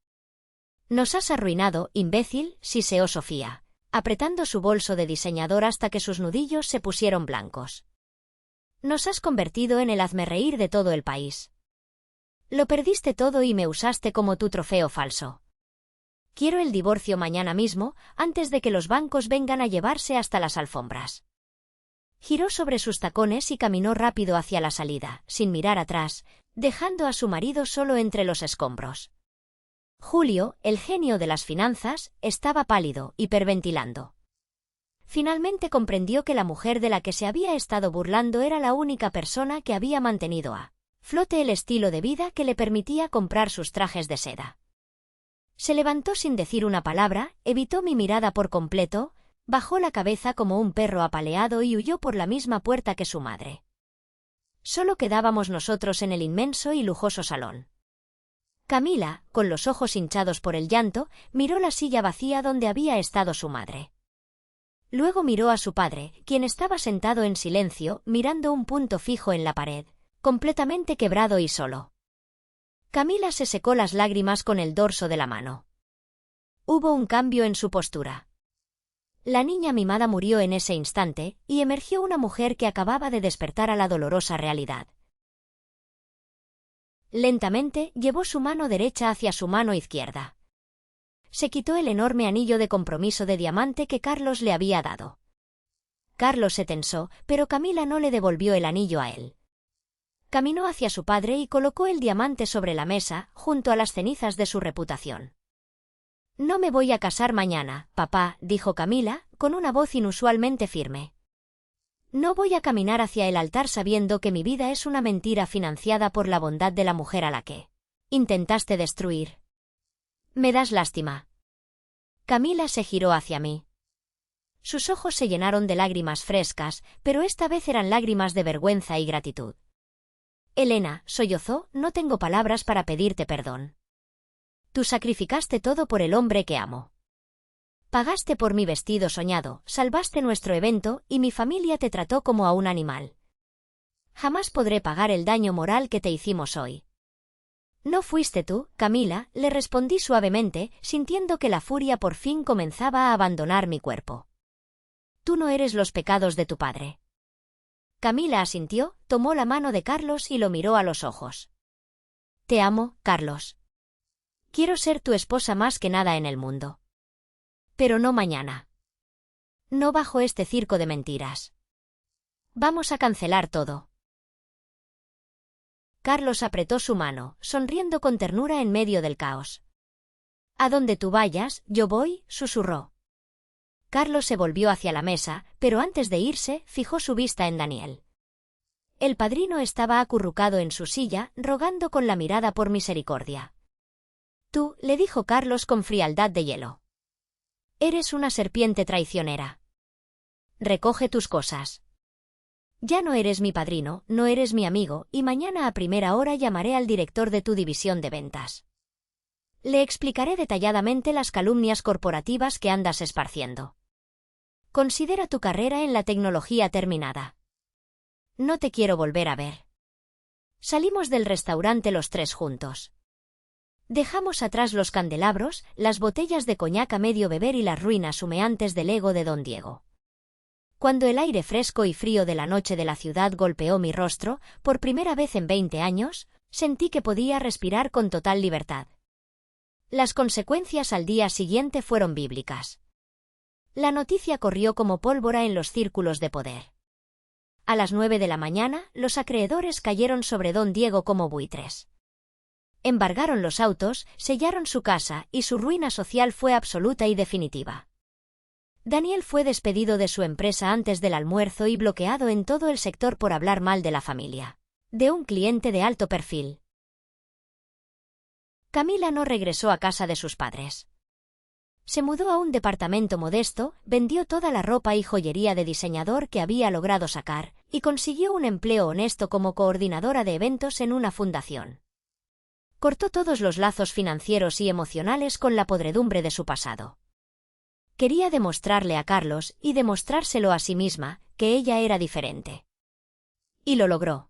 «Nos has arruinado, imbécil», siseó Sofía, apretando su bolso de diseñador hasta que sus nudillos se pusieron blancos. «Nos has convertido en el hazmerreír de todo el país. Lo perdiste todo y me usaste como tu trofeo falso. Quiero el divorcio mañana mismo, antes de que los bancos vengan a llevarse hasta las alfombras». Giró sobre sus tacones y caminó rápido hacia la salida, sin mirar atrás, dejando a su marido solo entre los escombros. Julio, el genio de las finanzas, estaba pálido, hiperventilando. Finalmente comprendió que la mujer de la que se había estado burlando era la única persona que había mantenido a flote el estilo de vida que le permitía comprar sus trajes de seda. Se levantó sin decir una palabra, evitó mi mirada por completo, bajó la cabeza como un perro apaleado y huyó por la misma puerta que su madre. Solo quedábamos nosotros en el inmenso y lujoso salón. Camila, con los ojos hinchados por el llanto, miró la silla vacía donde había estado su madre. Luego miró a su padre, quien estaba sentado en silencio, mirando un punto fijo en la pared, completamente quebrado y solo. Camila se secó las lágrimas con el dorso de la mano. Hubo un cambio en su postura. La niña mimada murió en ese instante, y emergió una mujer que acababa de despertar a la dolorosa realidad. Lentamente, llevó su mano derecha hacia su mano izquierda. Se quitó el enorme anillo de compromiso de diamante que Carlos le había dado. Carlos se tensó, pero Camila no le devolvió el anillo a él. Caminó hacia su padre y colocó el diamante sobre la mesa, junto a las cenizas de su reputación. «No me voy a casar mañana, papá», dijo Camila, con una voz inusualmente firme. «No voy a caminar hacia el altar sabiendo que mi vida es una mentira financiada por la bondad de la mujer a la que intentaste destruir. Me das lástima». Camila se giró hacia mí. Sus ojos se llenaron de lágrimas frescas, pero esta vez eran lágrimas de vergüenza y gratitud. «Elena», sollozó, «no tengo palabras para pedirte perdón. Tú sacrificaste todo por el hombre que amo. Pagaste por mi vestido soñado, salvaste nuestro evento y mi familia te trató como a un animal. Jamás podré pagar el daño moral que te hicimos hoy». «No fuiste tú, Camila», le respondí suavemente, sintiendo que la furia por fin comenzaba a abandonar mi cuerpo. «Tú no eres los pecados de tu padre». Camila asintió, tomó la mano de Carlos y lo miró a los ojos. «Te amo, Carlos. Quiero ser tu esposa más que nada en el mundo. Pero no mañana. No bajo este circo de mentiras. Vamos a cancelar todo». Carlos apretó su mano, sonriendo con ternura en medio del caos. «A donde tú vayas, yo voy», susurró. Carlos se volvió hacia la mesa, pero antes de irse, fijó su vista en Daniel. El padrino estaba acurrucado en su silla, rogando con la mirada por misericordia. «Tú», le dijo Carlos con frialdad de hielo. «Eres una serpiente traicionera. Recoge tus cosas. Ya no eres mi padrino, no eres mi amigo, y mañana a primera hora llamaré al director de tu división de ventas. Le explicaré detalladamente las calumnias corporativas que andas esparciendo. Considera tu carrera en la tecnología terminada. No te quiero volver a ver». Salimos del restaurante los tres juntos. Dejamos atrás los candelabros, las botellas de coñac a medio beber y las ruinas humeantes del ego de don Diego. Cuando el aire fresco y frío de la noche de la ciudad golpeó mi rostro, por primera vez en 20 años, sentí que podía respirar con total libertad. Las consecuencias al día siguiente fueron bíblicas. La noticia corrió como pólvora en los círculos de poder. A las 9 de la mañana, los acreedores cayeron sobre don Diego como buitres. Embargaron los autos, sellaron su casa, y su ruina social fue absoluta y definitiva. Daniel fue despedido de su empresa antes del almuerzo y bloqueado en todo el sector por hablar mal de la familia de un cliente de alto perfil. Camila no regresó a casa de sus padres. Se mudó a un departamento modesto, vendió toda la ropa y joyería de diseñador que había logrado sacar, y consiguió un empleo honesto como coordinadora de eventos en una fundación. Cortó todos los lazos financieros y emocionales con la podredumbre de su pasado. Quería demostrarle a Carlos, y demostrárselo a sí misma, que ella era diferente. Y lo logró.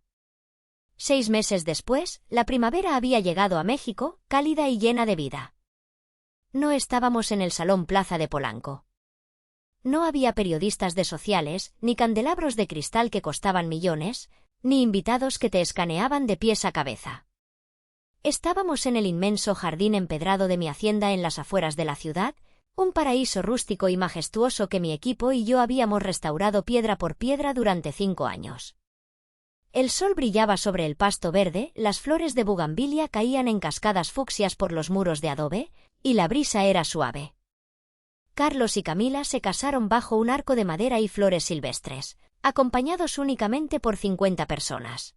6 meses después, la primavera había llegado a México, cálida y llena de vida. No estábamos en el Salón Plaza de Polanco. No había periodistas de sociales, ni candelabros de cristal que costaban millones, ni invitados que te escaneaban de pies a cabeza. Estábamos en el inmenso jardín empedrado de mi hacienda en las afueras de la ciudad, un paraíso rústico y majestuoso que mi equipo y yo habíamos restaurado piedra por piedra durante 5 años. El sol brillaba sobre el pasto verde, las flores de bugambilia caían en cascadas fucsias por los muros de adobe, y la brisa era suave. Carlos y Camila se casaron bajo un arco de madera y flores silvestres, acompañados únicamente por 50 personas.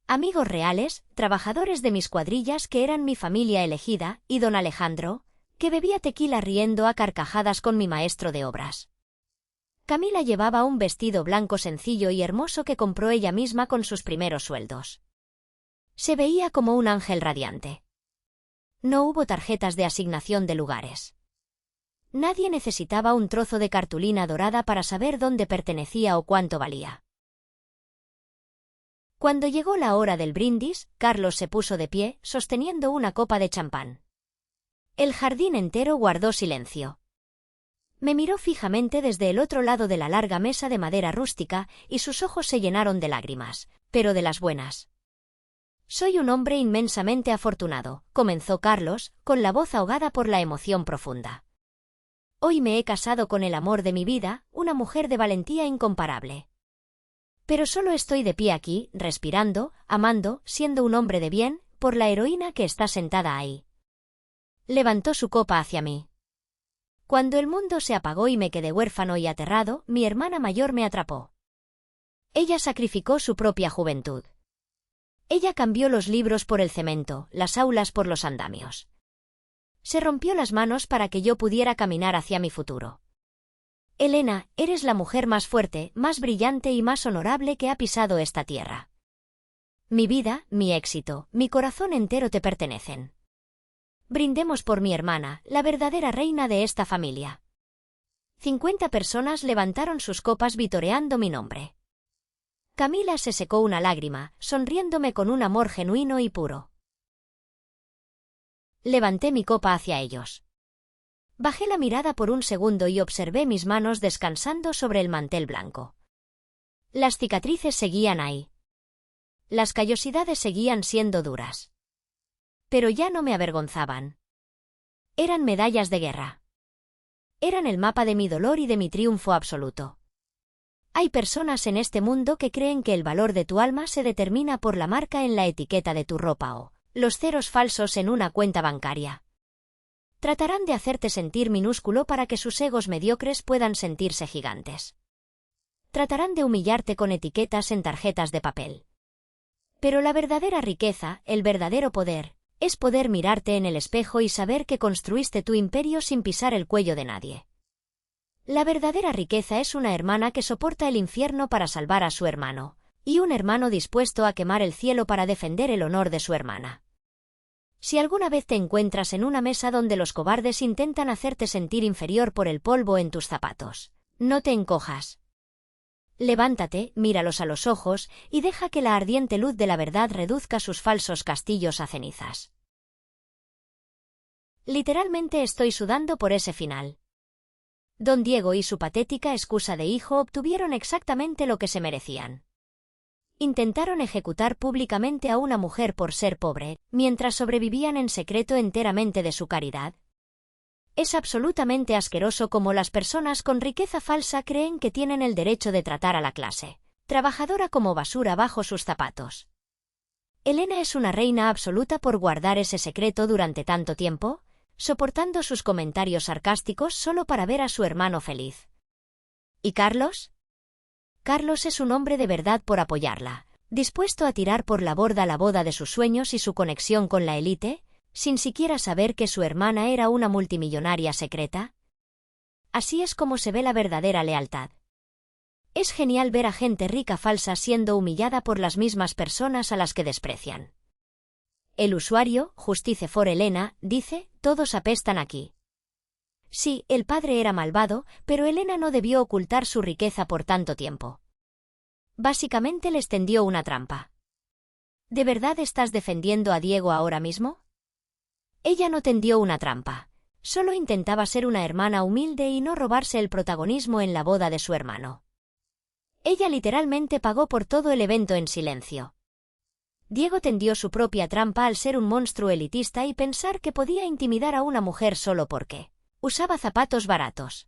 Amigos reales, trabajadores de mis cuadrillas que eran mi familia elegida, y don Alejandro, que bebía tequila riendo a carcajadas con mi maestro de obras. Camila llevaba un vestido blanco sencillo y hermoso que compró ella misma con sus primeros sueldos. Se veía como un ángel radiante. No hubo tarjetas de asignación de lugares. Nadie necesitaba un trozo de cartulina dorada para saber dónde pertenecía o cuánto valía. Cuando llegó la hora del brindis, Carlos se puso de pie, sosteniendo una copa de champán. El jardín entero guardó silencio. Me miró fijamente desde el otro lado de la larga mesa de madera rústica, y sus ojos se llenaron de lágrimas, pero de las buenas. «Soy un hombre inmensamente afortunado», comenzó Carlos, con la voz ahogada por la emoción profunda. «Hoy me he casado con el amor de mi vida, una mujer de valentía incomparable. Pero solo estoy de pie aquí, respirando, amando, siendo un hombre de bien, por la heroína que está sentada ahí». Levantó su copa hacia mí. Cuando el mundo se apagó y me quedé huérfano y aterrado, mi hermana mayor me atrapó. Ella sacrificó su propia juventud. Ella cambió los libros por el cemento, las aulas por los andamios. Se rompió las manos para que yo pudiera caminar hacia mi futuro. Elena, eres la mujer más fuerte, más brillante y más honorable que ha pisado esta tierra. Mi vida, mi éxito, mi corazón entero te pertenecen. Brindemos por mi hermana, la verdadera reina de esta familia. 50 personas levantaron sus copas vitoreando mi nombre. Camila se secó una lágrima, sonriéndome con un amor genuino y puro. Levanté mi copa hacia ellos. Bajé la mirada por un segundo y observé mis manos descansando sobre el mantel blanco. Las cicatrices seguían ahí. Las callosidades seguían siendo duras. Pero ya no me avergonzaban. Eran medallas de guerra. Eran el mapa de mi dolor y de mi triunfo absoluto. Hay personas en este mundo que creen que el valor de tu alma se determina por la marca en la etiqueta de tu ropa o los ceros falsos en una cuenta bancaria. Tratarán de hacerte sentir minúsculo para que sus egos mediocres puedan sentirse gigantes. Tratarán de humillarte con etiquetas en tarjetas de papel. Pero la verdadera riqueza, el verdadero poder, es poder mirarte en el espejo y saber que construiste tu imperio sin pisar el cuello de nadie. La verdadera riqueza es una hermana que soporta el infierno para salvar a su hermano, y un hermano dispuesto a quemar el cielo para defender el honor de su hermana. Si alguna vez te encuentras en una mesa donde los cobardes intentan hacerte sentir inferior por el polvo en tus zapatos, no te encojas. Levántate, míralos a los ojos, y deja que la ardiente luz de la verdad reduzca sus falsos castillos a cenizas. Literalmente estoy sudando por ese final. Don Diego y su patética excusa de hijo obtuvieron exactamente lo que se merecían. Intentaron ejecutar públicamente a una mujer por ser pobre, mientras sobrevivían en secreto enteramente de su caridad. Es absolutamente asqueroso cómo las personas con riqueza falsa creen que tienen el derecho de tratar a la clase trabajadora como basura bajo sus zapatos. Elena es una reina absoluta por guardar ese secreto durante tanto tiempo, soportando sus comentarios sarcásticos solo para ver a su hermano feliz. ¿Y Carlos? Carlos es un hombre de verdad por apoyarla, dispuesto a tirar por la borda la boda de sus sueños y su conexión con la élite, sin siquiera saber que su hermana era una multimillonaria secreta. Así es como se ve la verdadera lealtad. Es genial ver a gente rica falsa siendo humillada por las mismas personas a las que desprecian. El usuario, Justice for Elena, dice, todos apestan aquí. Sí, el padre era malvado, pero Elena no debió ocultar su riqueza por tanto tiempo. Básicamente les tendió una trampa. ¿De verdad estás defendiendo a Diego ahora mismo? Ella no tendió una trampa. Solo intentaba ser una hermana humilde y no robarse el protagonismo en la boda de su hermano. Ella literalmente pagó por todo el evento en silencio. Diego tendió su propia trampa al ser un monstruo elitista y pensar que podía intimidar a una mujer solo porque usaba zapatos baratos.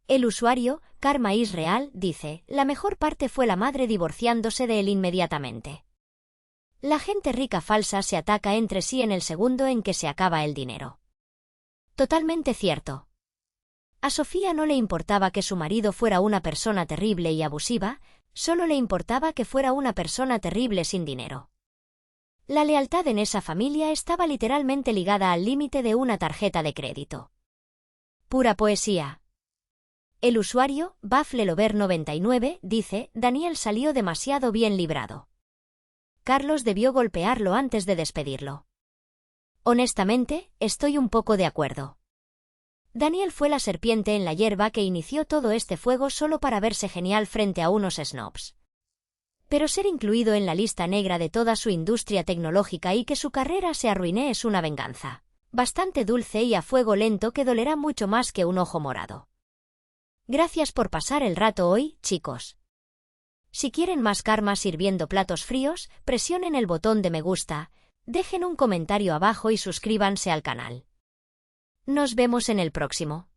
El usuario, Karma is Real, dice, la mejor parte fue la madre divorciándose de él inmediatamente. La gente rica falsa se ataca entre sí en el segundo en que se acaba el dinero. Totalmente cierto. A Sofía no le importaba que su marido fuera una persona terrible y abusiva, solo le importaba que fuera una persona terrible sin dinero. La lealtad en esa familia estaba literalmente ligada al límite de una tarjeta de crédito. Pura poesía. El usuario, Baflelover99, dice, Daniel salió demasiado bien librado. Carlos debió golpearlo antes de despedirlo. Honestamente, estoy un poco de acuerdo. Daniel fue la serpiente en la hierba que inició todo este fuego solo para verse genial frente a unos snobs. Pero ser incluido en la lista negra de toda su industria tecnológica y que su carrera se arruine es una venganza. Bastante dulce y a fuego lento que dolerá mucho más que un ojo morado. Gracias por pasar el rato hoy, chicos. Si quieren más karma sirviendo platos fríos, presionen el botón de me gusta, dejen un comentario abajo y suscríbanse al canal. Nos vemos en el próximo.